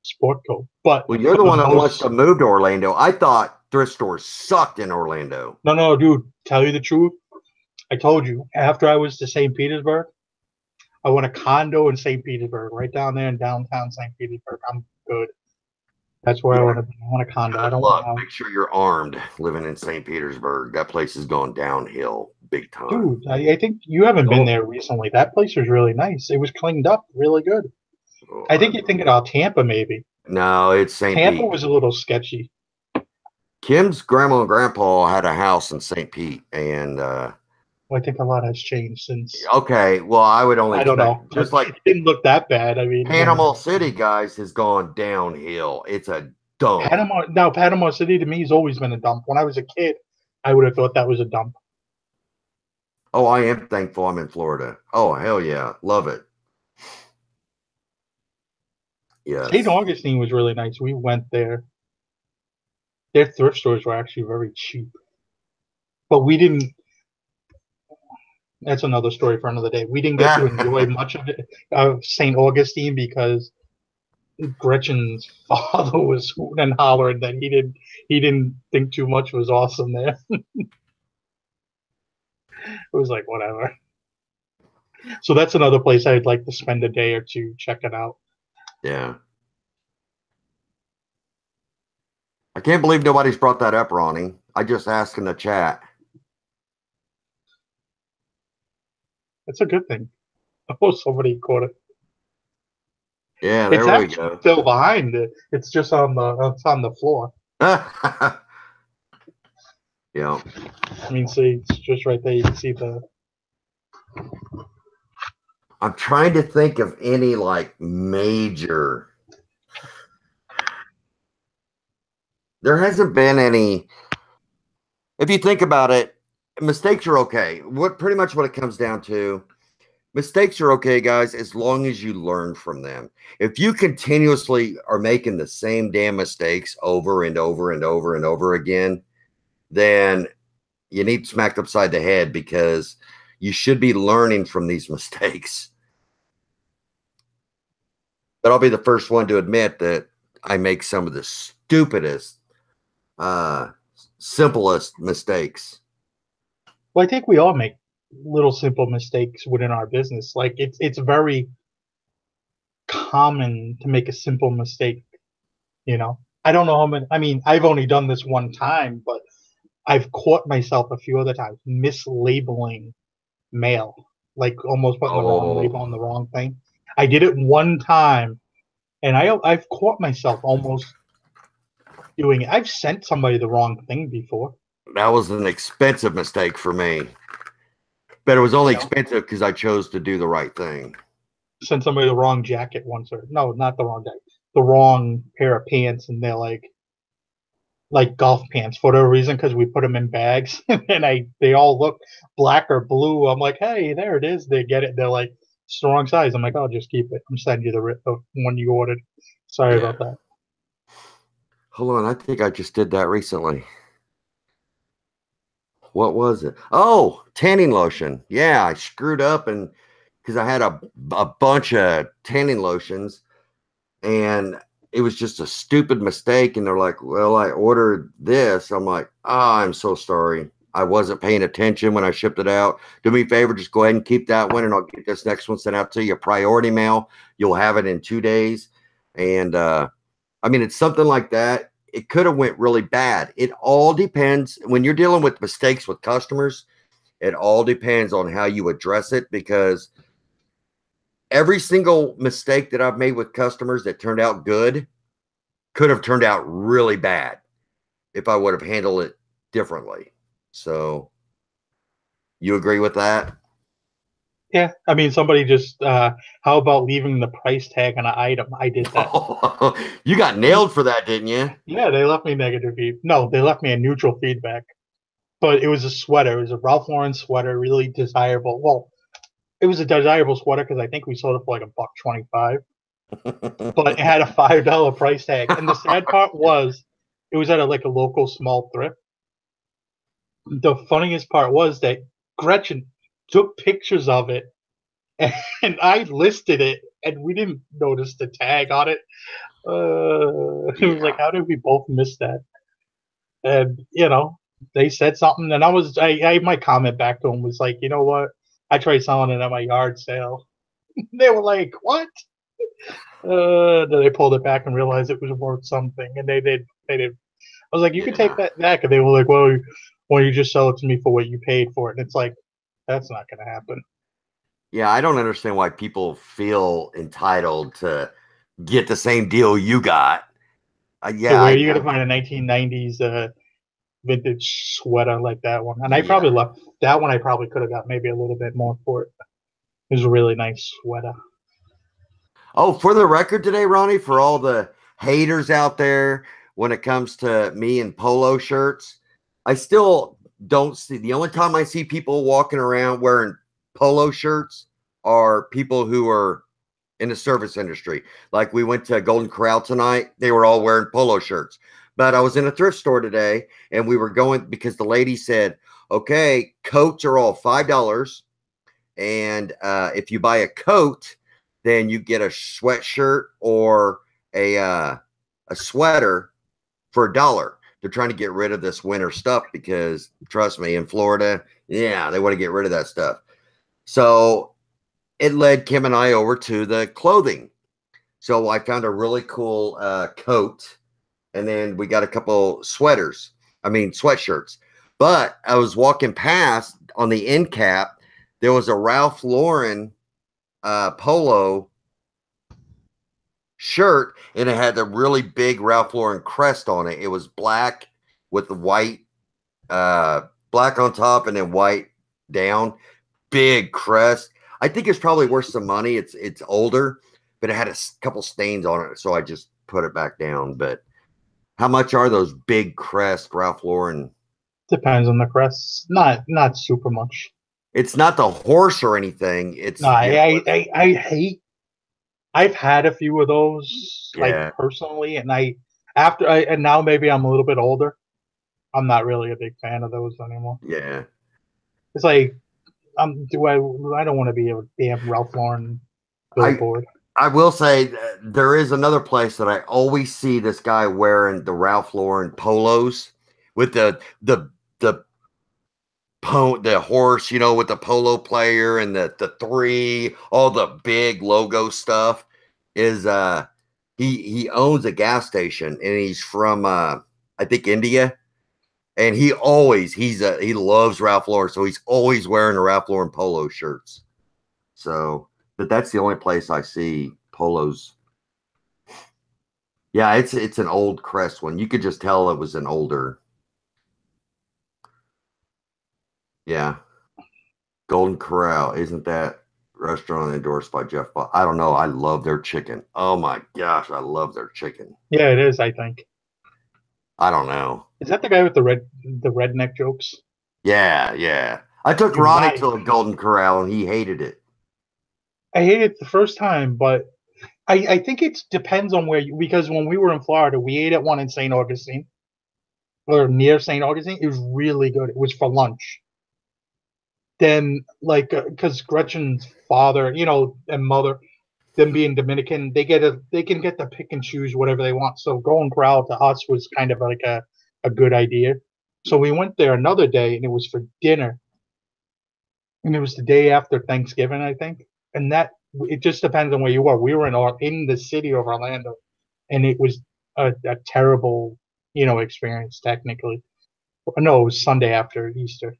[SPEAKER 2] sport coat. But
[SPEAKER 1] Well, you're
[SPEAKER 2] for
[SPEAKER 1] the
[SPEAKER 2] the
[SPEAKER 1] one that wants
[SPEAKER 2] most,
[SPEAKER 1] to move to Orlando. I thought thrift stores sucked in Orlando.
[SPEAKER 2] no, dude, tell you the truth, I told you, after I was to St. Petersburg, I want a condo in St. Petersburg, right down there in downtown St. Petersburg. I'm good. That's where I want to be. I want a condo. I
[SPEAKER 1] Good
[SPEAKER 2] don't
[SPEAKER 1] luck.
[SPEAKER 2] want
[SPEAKER 1] Make sure you're armed living in St. Petersburg. That place has gone downhill big
[SPEAKER 2] to.
[SPEAKER 1] time.
[SPEAKER 2] Dude, I think you haven't been there recently. That place was really nice. It was cleaned up really good. I think you're thinking about Tampa, maybe.
[SPEAKER 1] No, it's St.
[SPEAKER 2] Tampa
[SPEAKER 1] Pete.
[SPEAKER 2] was a little sketchy.
[SPEAKER 1] Kim's grandma and grandpa had a house in St. Pete, and
[SPEAKER 2] Well, I think a lot has changed since.
[SPEAKER 1] okay, well, I would only
[SPEAKER 2] I don't know.
[SPEAKER 1] expect just like
[SPEAKER 2] It didn't look that bad. I mean,
[SPEAKER 1] Panama City, guys, has gone downhill. It's a dump.
[SPEAKER 2] Panama City to me has always been a dump. When I was a kid, I would have thought that was a dump.
[SPEAKER 1] Oh, I am thankful I'm in Florida. Oh, hell yeah. Love it. Yes.
[SPEAKER 2] St. Augustine was really nice. We went there. Their thrift stores were actually very cheap. But we didn't. That's another story for another day. We didn't get to enjoy much of it, of St. Augustine, because Gretchen's father was hooting and hollering that he didn't think too much was awesome there. It was like, whatever. So that's another place I'd like to spend a day or two checking out.
[SPEAKER 1] Yeah. I can't believe nobody's brought that up, Ronnie. I just asked in the chat.
[SPEAKER 2] That's a good thing. Oh, somebody caught it.
[SPEAKER 1] Yeah, there we go.
[SPEAKER 2] It's still behind it. It's just on the floor.
[SPEAKER 1] Yeah.
[SPEAKER 2] I mean, see, it's just right there. You can see the.
[SPEAKER 1] I'm trying to think of any like major. There hasn't been any. If you think about it, mistakes are okay. Pretty much what it comes down to, mistakes are okay, guys, as long as you learn from them. If you continuously are making the same damn mistakes over and over and over and over again, then you need smacked upside the head, because you should be learning from these mistakes. But I'll be the first one to admit that I make some of the stupidest, simplest mistakes.
[SPEAKER 2] Well, I think we all make little simple mistakes within our business. Like it's very common to make a simple mistake. You know, I don't know how many. I mean, I've only done this one time, but I've caught myself a few other times mislabeling mail, like almost putting the wrong label on the wrong thing. I did it one time, and I've caught myself almost doing it. I've sent somebody the wrong thing before.
[SPEAKER 1] That was an expensive mistake for me, but it was only expensive because I chose to do the right thing.
[SPEAKER 2] Sent somebody the wrong jacket once, or no, not the wrong jacket, the wrong pair of pants, and they're like golf pants for whatever reason, because we put them in bags, and they all look black or blue. I'm like, hey, there it is. They get it. They're like, it's the wrong size. I'm like, I'll just keep it. I'm sending you the one you ordered. Sorry about that.
[SPEAKER 1] Hold on, I think I just did that recently. What was it? Oh, tanning lotion. Yeah, I screwed up, and because I had a bunch of tanning lotions, and it was just a stupid mistake. And they're like, well, I ordered this. I'm like, oh, I'm so sorry. I wasn't paying attention when I shipped it out. Do me a favor, just go ahead and keep that one, and I'll get this next one sent out to you. Priority mail. You'll have it in 2 days. And I mean, it's something like that. It could have went really bad. It all depends. When you're dealing with mistakes with customers, it all depends on how you address it, because every single mistake that I've made with customers that turned out good could have turned out really bad if I would have handled it differently. So you agree with that?
[SPEAKER 2] Yeah, I mean, somebody just, how about leaving the price tag on an item? I did that.
[SPEAKER 1] You got nailed for that, didn't you?
[SPEAKER 2] Yeah, they left me negative feedback. No, they left me a neutral feedback. But it was a sweater. It was a Ralph Lauren sweater, really desirable. Well, it was a desirable sweater because I think we sold it for like $1.25. But it had a $5 price tag. And the sad part was, it was at a local small thrift. The funniest part was that Gretchen took pictures of it and I listed it, and we didn't notice the tag on it. It was like, how did we both miss that? And they said something, and I my comment back to them was like, you know what? I tried selling it at my yard sale. They were like, what? Then they pulled it back and realized it was worth something, and they did. I was like, you can take that back, and they were like, well, why don't you just sell it to me for what you paid for it? And it's like, that's not going to happen.
[SPEAKER 1] Yeah, I don't understand why people feel entitled to get the same deal you got.
[SPEAKER 2] So where are you going to find a 1990s vintage sweater like that one? And I probably left that one. I probably could have got maybe a little bit more for it. It was a really nice sweater.
[SPEAKER 1] Oh, for the record today, Ronnie, for all the haters out there when it comes to me and polo shirts, I still don't see, the only time I see people walking around wearing polo shirts are people who are in the service industry. Like we went to Golden Corral tonight, they were all wearing polo shirts. But I was in a thrift store today and we were going because the lady said, okay, coats are all $5. And if you buy a coat, then you get a sweatshirt or a sweater for $1. They're trying to get rid of this winter stuff because trust me, in Florida, yeah, they want to get rid of that stuff. So it led Kim and I over to the clothing. So I found a really cool coat, and then we got a couple sweatshirts. But I was walking past on the end cap, there was a Ralph Lauren polo shirt, and it had the really big Ralph Lauren crest on it. It was black with the white, black on top and then white down, big crest. I think it's probably worth some money. It's older, but it had a couple stains on it, so I just put it back down. But how much are those big crest Ralph Lauren?
[SPEAKER 2] Depends on the crests. Not super much.
[SPEAKER 1] It's not the horse or anything. It's
[SPEAKER 2] no. I hate. I've had a few of those, like personally, and and now maybe I'm a little bit older. I'm not really a big fan of those anymore.
[SPEAKER 1] Yeah,
[SPEAKER 2] it's like, I don't want to be a damn Ralph Lauren billboard.
[SPEAKER 1] I will say there is another place that I always see this guy wearing the Ralph Lauren polos with the horse, with the polo player and the three, all the big logo stuff. Is he owns a gas station and he's from I think India, and he loves Ralph Lauren, so he's always wearing the Ralph Lauren polo shirts. So, but that's the only place I see polos. Yeah, it's an old crest one. You could just tell it was an older. Yeah. Golden Corral, isn't that restaurant endorsed by Jeff? I don't know. I love their chicken. Oh my gosh, I love their chicken.
[SPEAKER 2] Yeah, it is, I think.
[SPEAKER 1] I don't know.
[SPEAKER 2] Is that the guy with the redneck jokes?
[SPEAKER 1] Yeah. I took Ronnie to a Golden Corral and he hated it.
[SPEAKER 2] I hated it the first time, but I think it depends on because when we were in Florida, we ate at one in St. Augustine or near St. Augustine. It was really good. It was for lunch. Then, because Gretchen's father, and mother, them being Dominican, they can get to pick and choose whatever they want. So Golden Corral to us was kind of like a good idea. So we went there another day, and it was for dinner, and it was the day after Thanksgiving, I think. And it just depends on where you were. We were in the city of Orlando, and it was a terrible, experience technically. No, it was Sunday after Easter.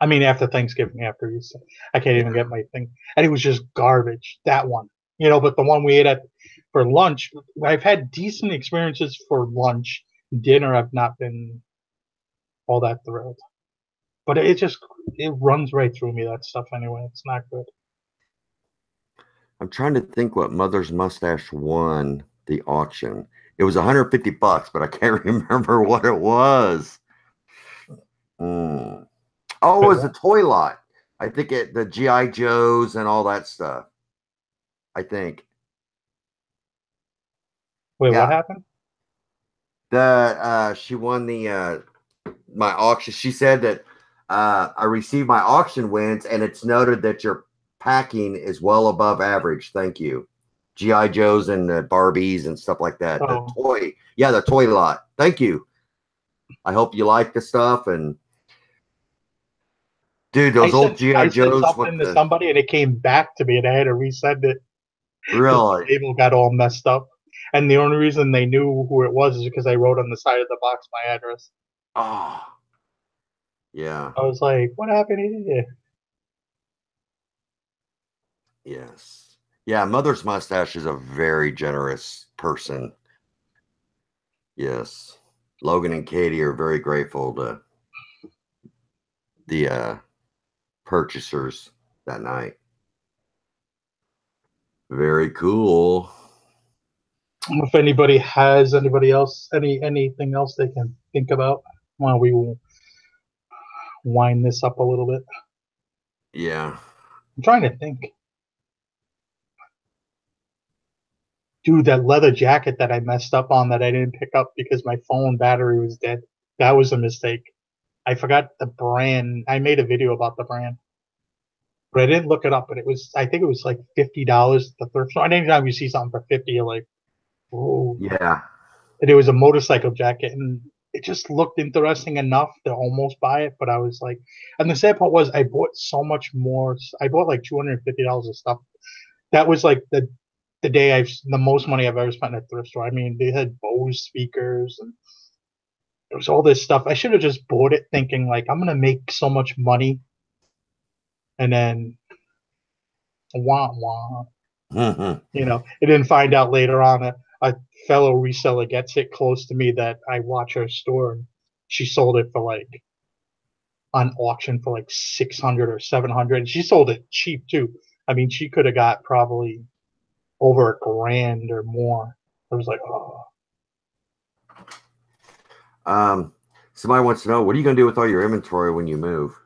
[SPEAKER 2] I mean, after Thanksgiving, after Easter. I can't even get my thing. And it was just garbage, that one. But the one we ate for lunch, I've had decent experiences for lunch. Dinner, I've not been all that thrilled. But it runs right through me, that stuff anyway. It's not good.
[SPEAKER 1] I'm trying to think what Mother's Mustache won the auction. It was $150, but I can't remember what it was. Oh, it was a toy lot. I think the G.I. Joes and all that stuff. I think.
[SPEAKER 2] Wait, what happened?
[SPEAKER 1] She won my auction. She said that I received my auction wins, and it's noted that your packing is well above average. Thank you. G.I. Joes and the Barbies and stuff like that.
[SPEAKER 2] Oh.
[SPEAKER 1] The toy lot. Thank you. I hope you like the stuff. And dude, those old G.I. Joes.
[SPEAKER 2] I sent something to somebody and it came back to me and I had to resend it.
[SPEAKER 1] Really?
[SPEAKER 2] The label got all messed up. And the only reason they knew who it was is because I wrote on the side of the box my address.
[SPEAKER 1] Oh. Yeah.
[SPEAKER 2] I was like, what happened here?
[SPEAKER 1] Yes. Yeah, Mother's Mustache is a very generous person. Yes. Logan and Katie are very grateful to the purchasers that night. Very cool.
[SPEAKER 2] If anybody has anything else they can think about while we will wind this up a little bit.
[SPEAKER 1] Yeah.
[SPEAKER 2] I'm trying to think. Dude, that leather jacket that I messed up on that I didn't pick up because my phone battery was dead. That was a mistake. I forgot the brand. I made a video about the brand, but I didn't look it up. But I think it was like $50 at the thrift store. And anytime you see something for 50, you're like, oh.
[SPEAKER 1] Yeah.
[SPEAKER 2] And it was a motorcycle jacket, and it just looked interesting enough to almost buy it. But I was like, and the sad part was I bought so much more. I bought like $250 of stuff. That was like the most money I've ever spent at a thrift store. I mean, they had Bose speakers and there was all this stuff. I should have just bought it thinking like I'm gonna make so much money, and then wah wah. You know, and then find out later on a fellow reseller gets it close to me that I watch her store. And she sold it for like on auction for like 600 or 700. And she sold it cheap too. I mean, she could have got probably over $1,000 or more. I was like, oh.
[SPEAKER 1] Somebody wants to know, what are you going to do with all your inventory when you move?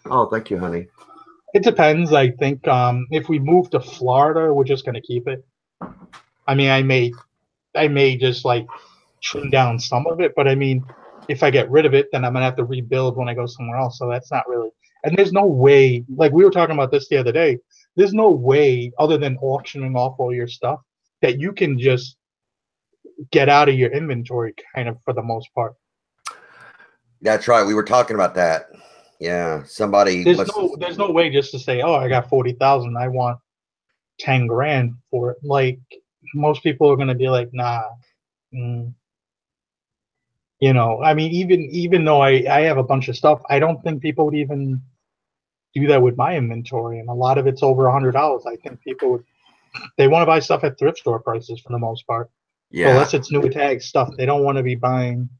[SPEAKER 1] Oh, thank you, honey.
[SPEAKER 2] It depends. I think if we move to Florida, we're just going to keep it. I mean, I may just like trim down some of it, but I mean, if I get rid of it, then I'm going to have to rebuild when I go somewhere else. So that's not really, and there's no way, like we were talking about this the other day, there's no way other than auctioning off all your stuff that you can just get out of your inventory kind of for the most part.
[SPEAKER 1] That's right. We were talking about that. Yeah. Somebody.
[SPEAKER 2] There's no way just to say, oh, I got 40,000. I want 10 grand for it. Like most people are going to be like, nah. You know, I mean, even though I have a bunch of stuff, I don't think people would even do that with my inventory. And a lot of it's over $100. I think people they want to buy stuff at thrift store prices for the most part.
[SPEAKER 1] Yeah.
[SPEAKER 2] Unless it's new tag stuff. They don't want to be buying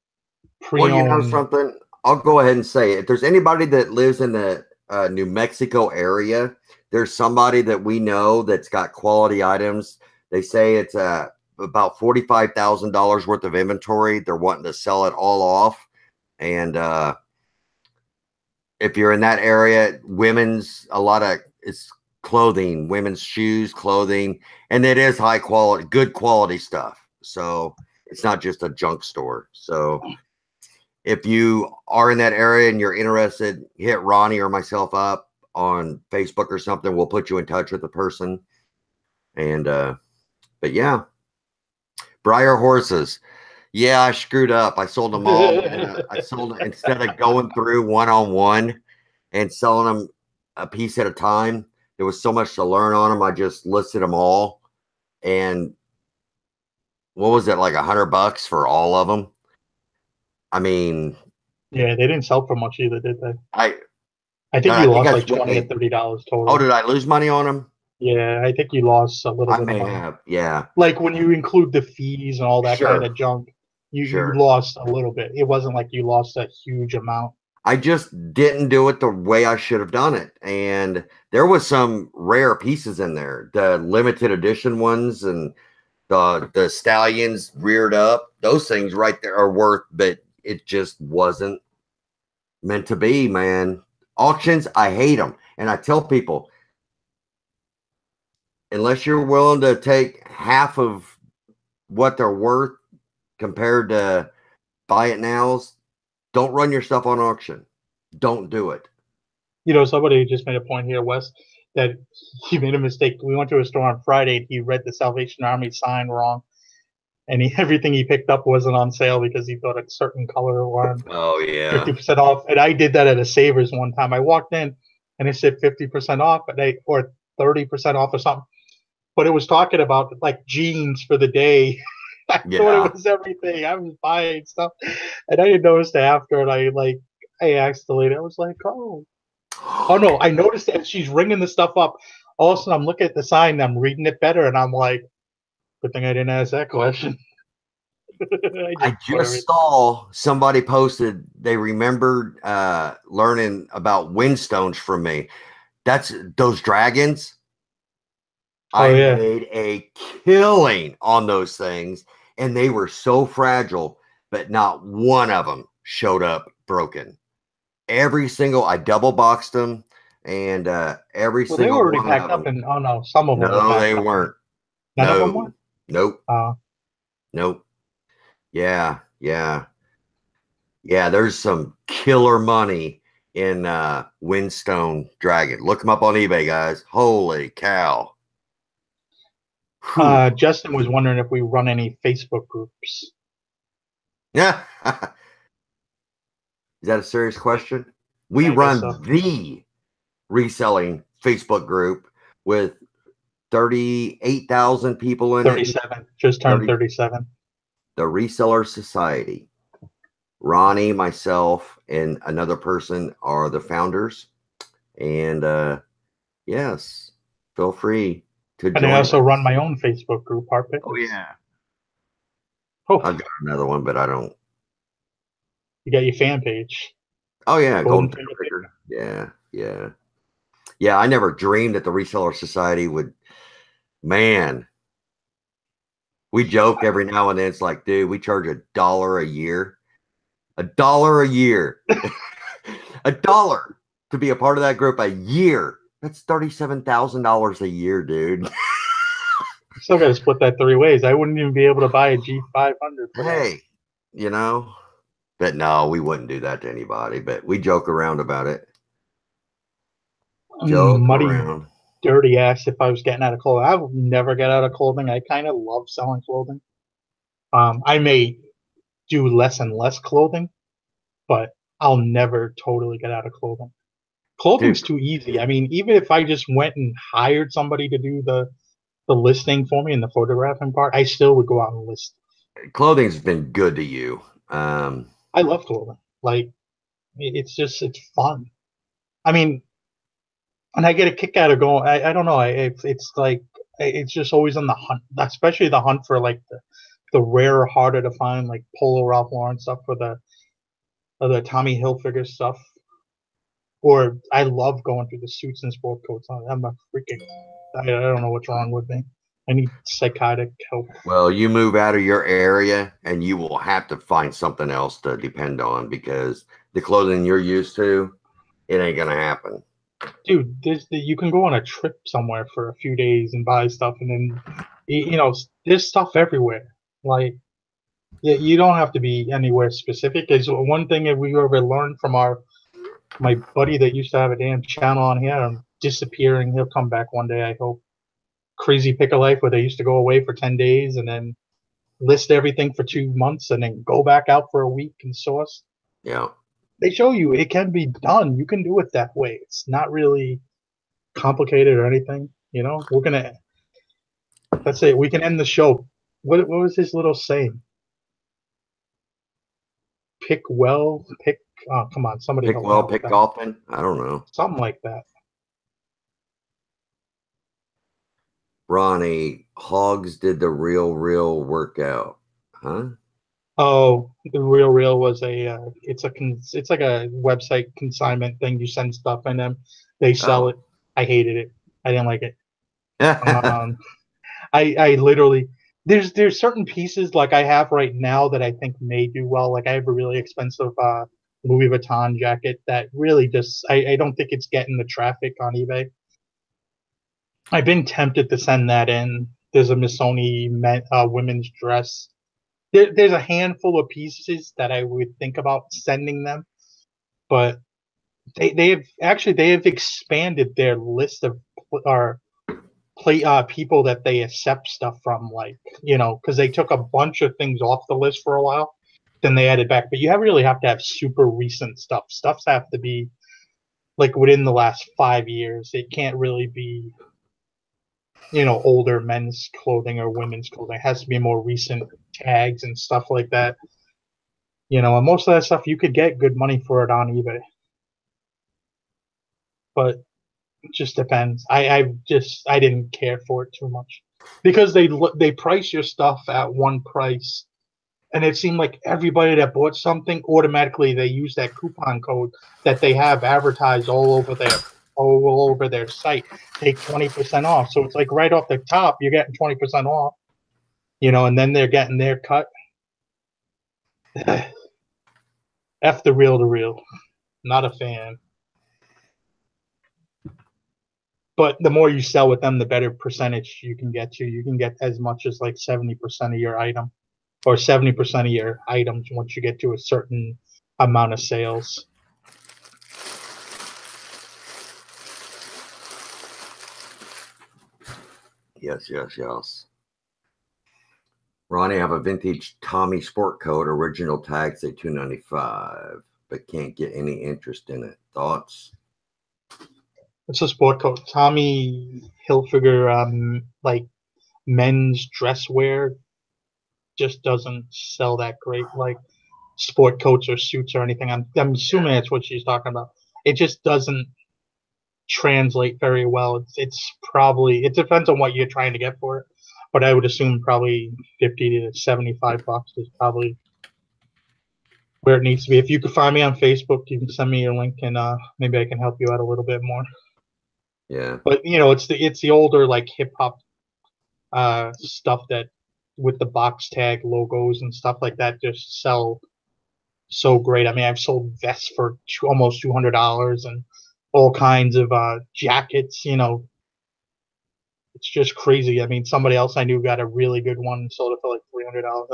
[SPEAKER 2] pre-owned.
[SPEAKER 1] Well, you know something? I'll go ahead and say, if there's anybody that lives in the New Mexico area, there's somebody that we know that's got quality items. They say it's about $45,000 worth of inventory. They're wanting to sell it all off. And if you're in that area, a lot of it's clothing, women's shoes, clothing, and it is high quality, good quality stuff. So it's not just a junk store. So if you are in that area and you're interested, hit Ronnie or myself up on Facebook or something. We'll put you in touch with the person. And, but yeah, Briar horses. Yeah, I screwed up. I sold them all. I sold instead of going through one-on-one and selling them a piece at a time. There was so much to learn on them. I just listed them all. And what was it, like $100 for all of them? I mean,
[SPEAKER 2] yeah, they didn't sell for much either, did they?
[SPEAKER 1] I
[SPEAKER 2] think you lost like $20 or $30 total.
[SPEAKER 1] Oh, did I lose money on them?
[SPEAKER 2] Yeah, I think you lost a little bit.
[SPEAKER 1] I may have, yeah.
[SPEAKER 2] Like when you include the fees and all that kind of junk, you lost a little bit. It wasn't like you lost a huge amount.
[SPEAKER 1] I just didn't do it the way I should have done it. And there was some rare pieces in there, the limited edition ones and the stallions reared up. Those things right there are worth, but it just wasn't meant to be, man. Auctions, I hate them. And I tell people, unless you're willing to take half of what they're worth compared to buy it nows, don't run your stuff on auction. Don't do it.
[SPEAKER 2] You know, somebody just made a point here, Wes. that he made a mistake. We went to a store on Friday and he read the Salvation Army sign wrong, and everything he picked up wasn't on sale because he thought a certain color was
[SPEAKER 1] Oh yeah.
[SPEAKER 2] 50% off. And I did that at a Savers one time. I walked in and it said 50% off, or 30% off or something. But it was talking about like jeans for the day. I thought it was everything. I was buying stuff, and I didn't notice that after. And I asked the lady. I was like, "Oh no!" I noticed that she's ringing the stuff up. All of a sudden, I'm looking at the sign. And I'm reading it better, and I'm like, "Good thing I didn't ask that question."
[SPEAKER 1] I just saw somebody posted they remembered learning about windstones from me. That's those dragons. I made a killing on those things, and they were so fragile, but not one of them showed up broken. Every single, I double boxed them, and every single.
[SPEAKER 2] They were already packed up, and oh no, some of them.
[SPEAKER 1] No, they weren't.
[SPEAKER 2] None of them were.
[SPEAKER 1] Nope. Nope. Yeah. There's some killer money in Windstone Dragon. Look them up on eBay, guys. Holy cow.
[SPEAKER 2] Justin was wondering if we run any Facebook groups.
[SPEAKER 1] Yeah. Is that a serious question? We run the reselling Facebook group with 38,000 people in
[SPEAKER 2] 37. Just turned 37.
[SPEAKER 1] The Reseller Society. Ronnie, myself, and another person are the founders. And yes, feel free to join.
[SPEAKER 2] And I also run my own Facebook group, Hart.
[SPEAKER 1] Oh, yeah. I've got another one, but I don't.
[SPEAKER 2] You got your fan page.
[SPEAKER 1] Oh, yeah. Golden Finger. Yeah, I never dreamed that the Reseller Society would. Man. We joke every now and then. It's like, dude, we charge $1 a year. $1 a year. $1 to be a part of that group a year. That's $37,000 a year, dude.
[SPEAKER 2] Still got to split that 3 ways. I wouldn't even be able to buy a G500.
[SPEAKER 1] Hey, you know, but no, we wouldn't do that to anybody. But we joke around about it.
[SPEAKER 2] Muddy Dirty asked if I was getting out of clothing. I would never get out of clothing. I kind of love selling clothing. I may do less and less clothing, but I'll never totally get out of clothing. Clothing's too easy. I mean, even if I just went and hired somebody to do the listing for me and the photographing part, I still would go out and list.
[SPEAKER 1] Clothing's been good to you.
[SPEAKER 2] I love clothing. Like, it's fun. I mean, and I get a kick out of going. I don't know. It's like it's just always on the hunt, especially the hunt for like the rare, harder to find like Polo Ralph Lauren stuff for the Tommy Hilfiger stuff. Or I love going through the suits and sport coats. I'm a freaking. I don't know what's wrong with me. I need psychotic help.
[SPEAKER 1] Well, you move out of your area and you will have to find something else to depend on because the clothing you're used to, it ain't gonna happen.
[SPEAKER 2] Dude, you can go on a trip somewhere for a few days and buy stuff, and then there's stuff everywhere. Like, yeah, you don't have to be anywhere specific. Is one thing that we ever learned from my buddy that used to have a damn channel on here. I'm disappearing. He'll come back one day, I hope. Crazy Pick a Life, where they used to go away for 10 days and then list everything for 2 months and then go back out for a week and source.
[SPEAKER 1] Yeah.
[SPEAKER 2] They show you it can be done. You can do it that way. It's not really complicated or anything. That's it. We can end the show. What was his little saying? Pick well, pick. Oh, come on, somebody.
[SPEAKER 1] Pick well, pick often. I don't know.
[SPEAKER 2] Something like that.
[SPEAKER 1] Ronnie, Hogs did the real workout, huh?
[SPEAKER 2] Oh, the real was it's like a website consignment thing. You send stuff and then they sell it. I hated it. I didn't like it. I literally there's certain pieces like I have right now that I think may do well. Like I have a really expensive Louis Vuitton jacket that really just I don't think it's getting the traffic on eBay. I've been tempted to send that in. There's a Missoni women's dress. There's a handful of pieces that I would think about sending them, but they have expanded their list of people that they accept stuff from, like, you know, because they took a bunch of things off the list for a while, then they added back. But you really have to have super recent stuff. Stuffs have to be like within the last 5 years. It can't really be, you know, older men's clothing or women's clothing. It has to be more recent tags and stuff like that. You know, and most of that stuff you could get good money for it on eBay. But it just depends. I didn't care for it too much because they price your stuff at one price, and it seemed like everybody that bought something automatically they use that coupon code that they have advertised all over their site. Take 20% off. So it's like right off the top you're getting 20% off, you know, and then they're getting their cut. F the real. Not a fan. But the more you sell with them, the better percentage you can get to. You can get as much as like 70% of your item, or 70% of your items once you get to a certain amount of sales.
[SPEAKER 1] Yes. Ronnie, I have a vintage Tommy sport coat, original tags say $295, but can't get any interest in it. Thoughts?
[SPEAKER 2] It's a sport coat. Tommy Hilfiger, like men's dress wear, just doesn't sell that great. Like sport coats or suits or anything. I'm assuming that's what she's talking about. It just doesn't translate very well. It's probably, it depends on what you're trying to get for it, but I would assume probably 50 to 75 bucks is probably where it needs to be. If you could find me on Facebook, you can send me your link, and maybe I can help you out a little bit more.
[SPEAKER 1] Yeah.
[SPEAKER 2] But you know, it's the older like hip hop stuff that with the box tag logos and stuff like that just sell so great. I mean, I've sold vests for almost $200 and all kinds of jackets. You know, it's just crazy. I mean, somebody else I knew got a really good one and sold it for like $300.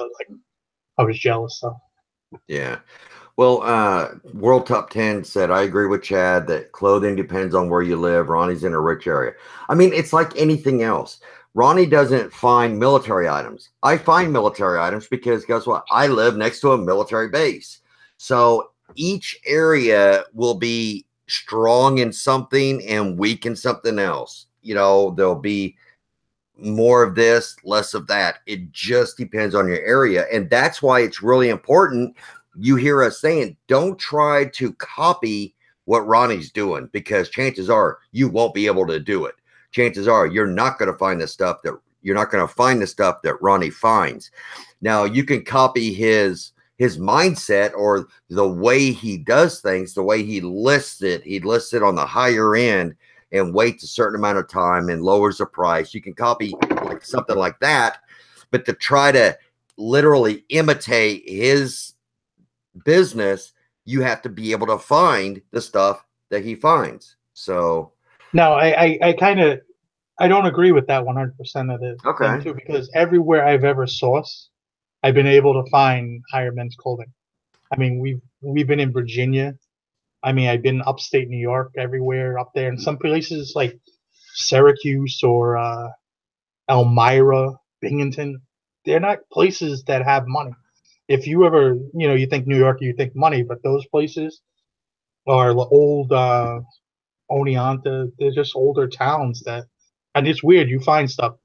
[SPEAKER 2] I was jealous. So
[SPEAKER 1] yeah. Well, World Top 10 said, I agree with Chad that clothing depends on where you live. Ronnie's in a rich area. I mean, it's like anything else. Ronnie doesn't find military items. I find military items because guess what? I live next to a military base. So each area will be strong in something and weak in something else. You know, there'll be more of this, less of that. It just depends on your area. And that's why it's really important. You hear us saying, don't try to copy what Ronnie's doing, because chances are you won't be able to do it. Chances are you're not going to find the stuff that Ronnie finds. Now you can copy his mindset or the way he does things, the way he lists it. He lists it on the higher end and waits a certain amount of time and lowers the price. You can copy like something like that, but to try to literally imitate his business, you have to be able to find the stuff that he finds. So
[SPEAKER 2] no, I don't agree with that 100% of the thing too, because everywhere I've ever sourced, I've been able to find higher men's clothing. I mean, we've been in Virginia. I mean, I've been upstate New York, everywhere up there, and some places like Syracuse or Elmira, Binghamton. They're not places that have money. If you ever, you know, you think New York, you think money, but those places are old Oneonta. They're just older towns that, and it's weird. You find stuff.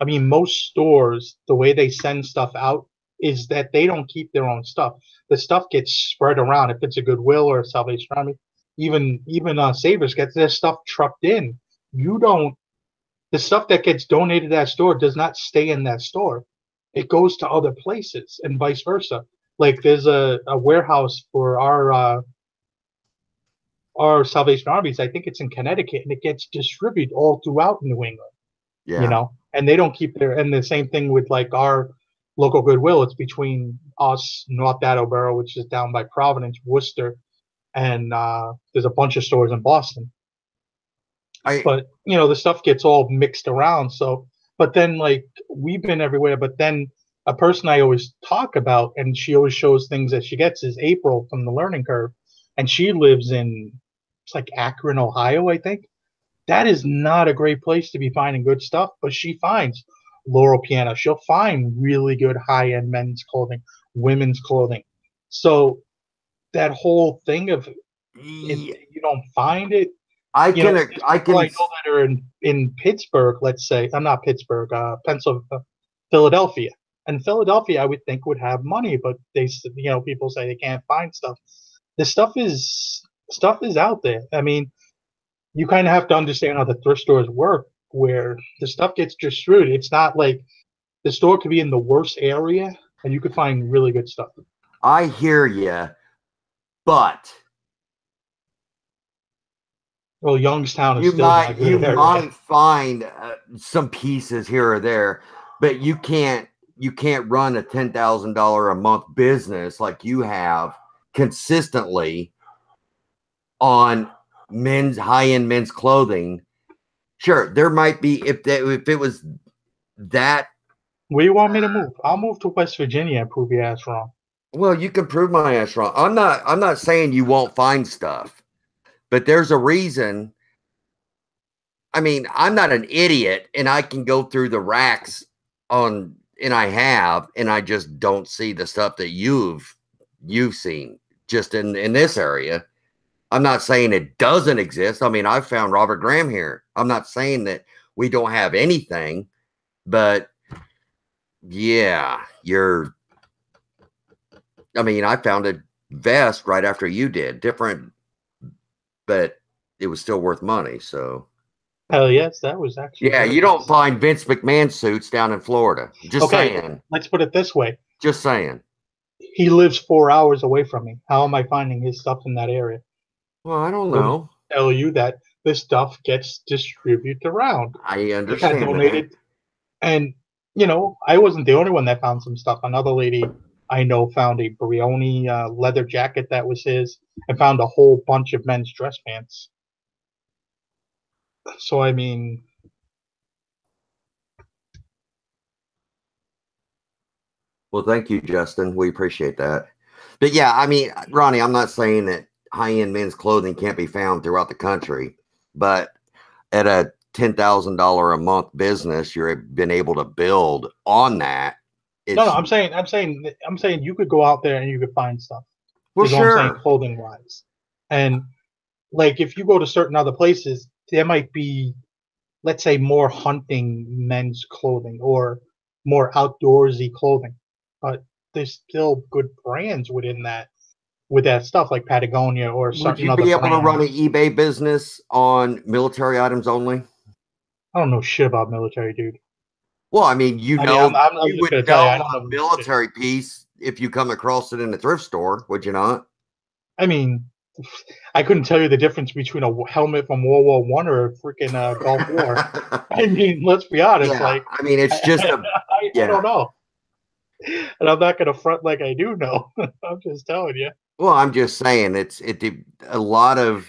[SPEAKER 2] I mean, most stores, the way they send stuff out is that they don't keep their own stuff. The stuff gets spread around. If it's a Goodwill or a Salvation Army, even Savers gets their stuff trucked in. The stuff that gets donated to that store does not stay in that store. It goes to other places and vice versa. Like there's a warehouse for our Salvation Armies. I think it's in Connecticut, and it gets distributed all throughout New England.
[SPEAKER 1] Yeah.
[SPEAKER 2] You know, and they don't keep their, and the same thing with like our local Goodwill. It's between us, North Attleboro, which is down by Providence, Worcester, and there's a bunch of stores in Boston. But you know, the stuff gets all mixed around. So, but then like we've been everywhere. But then a person I always talk about, and she always shows things that she gets, is April from the Learning Curve, and she lives in, it's like Akron, Ohio, I think. that is not a great place to be finding good stuff, but she finds Laurel Piano. She'll find really good high-end men's clothing, women's clothing. So that whole thing of if you don't find it,
[SPEAKER 1] I
[SPEAKER 2] you know,
[SPEAKER 1] can,
[SPEAKER 2] there's people I know that are in Pittsburgh, let's say, I'm not Pittsburgh, Pennsylvania, Philadelphia. And Philadelphia, I would think would have money, but people say they can't find stuff. The stuff is out there. I mean, you kind of have to understand how the thrift stores work, where the stuff gets distributed. It's not like the store could be in the worst area and you could find really good stuff.
[SPEAKER 1] I hear you, but
[SPEAKER 2] well, Youngstown is
[SPEAKER 1] you
[SPEAKER 2] still not
[SPEAKER 1] might
[SPEAKER 2] a good area.
[SPEAKER 1] find some pieces here or there, but you can't run a $10,000 a month business like you have consistently on high-end men's clothing. Sure, there might be if it was that.
[SPEAKER 2] Where you want me to move? I'll move to West Virginia and prove your ass wrong.
[SPEAKER 1] Well, you can prove my ass wrong. I'm not saying you won't find stuff, but there's a reason. I mean, I'm not an idiot, and I can go through the racks and I just don't see the stuff that you've seen just in this area. I'm not saying it doesn't exist. I mean, I found Robert Graham here. I'm not saying that we don't have anything, but yeah, I found a vest right after you did, different, but it was still worth money. So,
[SPEAKER 2] hell yes, that was actually.
[SPEAKER 1] Yeah, you don't find Vince McMahon suits down in Florida. Just saying.
[SPEAKER 2] Let's put it this way.
[SPEAKER 1] Just saying.
[SPEAKER 2] He lives 4 hours away from me. How am I finding his stuff in that area?
[SPEAKER 1] Well, I don't know.
[SPEAKER 2] Tell you that this stuff gets distributed around.
[SPEAKER 1] I understand donated,
[SPEAKER 2] that. And, I wasn't the only one that found some stuff. Another lady I know found a Brioni leather jacket that was his and found a whole bunch of men's dress pants. So, I mean...
[SPEAKER 1] Well, thank you, Justin. We appreciate that. But yeah, I mean, Ronnie, I'm not saying that high-end men's clothing can't be found throughout the country, but at a $10,000 a month business, you've been able to build on that.
[SPEAKER 2] No, I'm saying you could go out there and you could find stuff.
[SPEAKER 1] Well, sure.
[SPEAKER 2] I'm saying clothing wise, and like if you go to certain other places, there might be, let's say, more hunting men's clothing or more outdoorsy clothing, but there's still good brands within that. With that stuff like Patagonia or certain other brands. Would you be able
[SPEAKER 1] to run an eBay business on military items only?
[SPEAKER 2] I don't know shit about military, dude.
[SPEAKER 1] Well, I mean, you would know a military piece if you come across it in a thrift store, would you not?
[SPEAKER 2] I mean, I couldn't tell you the difference between a helmet from World War I or a freaking Gulf War. I mean, let's be honest.
[SPEAKER 1] Yeah, I mean, it's just
[SPEAKER 2] I don't know. And I'm not going to front like I do know. I'm just telling you.
[SPEAKER 1] Well, I'm just saying a lot of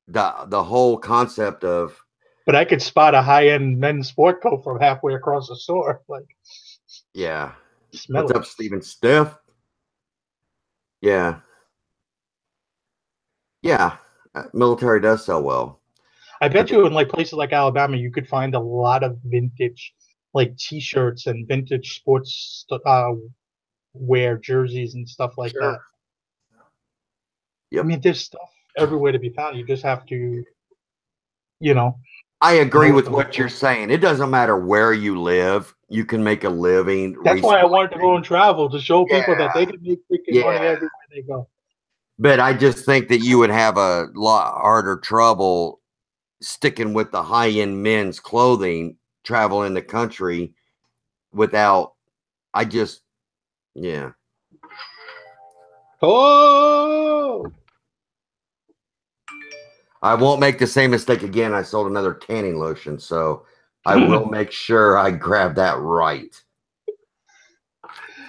[SPEAKER 1] the whole concept of.
[SPEAKER 2] But I could spot a high-end men's sport coat from halfway across the store. Like,
[SPEAKER 1] yeah. What's up, Stephen Stiff? Yeah. Yeah. Military does sell well.
[SPEAKER 2] I bet you in like places like Alabama, you could find a lot of vintage, like T-shirts and vintage sports wear jerseys and stuff like that. Yep. I mean, there's stuff everywhere to be found. You just have to,
[SPEAKER 1] I agree with what you're saying. It doesn't matter where you live. You can make a living.
[SPEAKER 2] That's why I wanted to go and travel, to show people that they can make freaking money everywhere they go.
[SPEAKER 1] But I just think that you would have a lot harder trouble sticking with the high-end men's clothing, traveling the country without,
[SPEAKER 2] Oh!
[SPEAKER 1] I won't make the same mistake again. I sold another tanning lotion, so I will make sure I grab that right.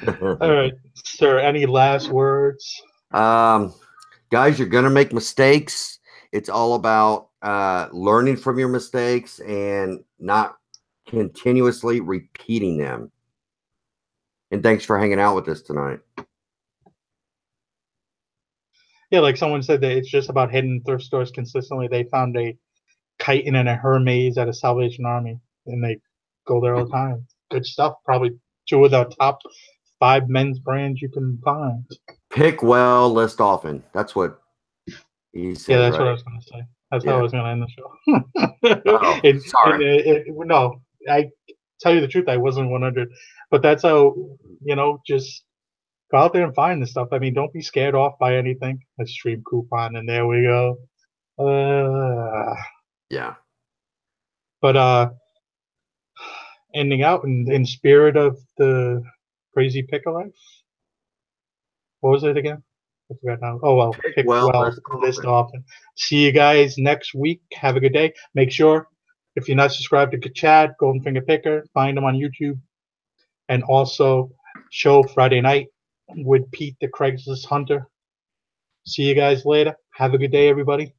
[SPEAKER 2] All right, sir. Any last words?
[SPEAKER 1] Guys, you're gonna make mistakes. It's all about learning from your mistakes and not continuously repeating them. And thanks for hanging out with us tonight.
[SPEAKER 2] Yeah, like someone said that it's just about hitting thrift stores consistently. They found a Titan and a Hermes at a Salvation Army, and they go there all the time. Good stuff. Probably 2 of the top 5 men's brands you can find.
[SPEAKER 1] Pick well, list often. That's what he says.
[SPEAKER 2] Yeah, that's
[SPEAKER 1] right?
[SPEAKER 2] what I was going to say. That's how I was going to end the show.
[SPEAKER 1] Oh, sorry.
[SPEAKER 2] No, I tell you the truth, I wasn't 100, but that's how, just go out there and find this stuff. I mean, don't be scared off by anything. A stream coupon, and there we go.
[SPEAKER 1] Yeah.
[SPEAKER 2] But ending out in spirit of the crazy picker life. What was it again? I forgot now. Oh well, pick well, list often. See you guys next week. Have a good day. Make sure if you're not subscribed to Chad, Golden Finger Picker, find him on YouTube, and also show Friday night with Pete the Craigslist Hunter. See you guys later. Have a good day, everybody.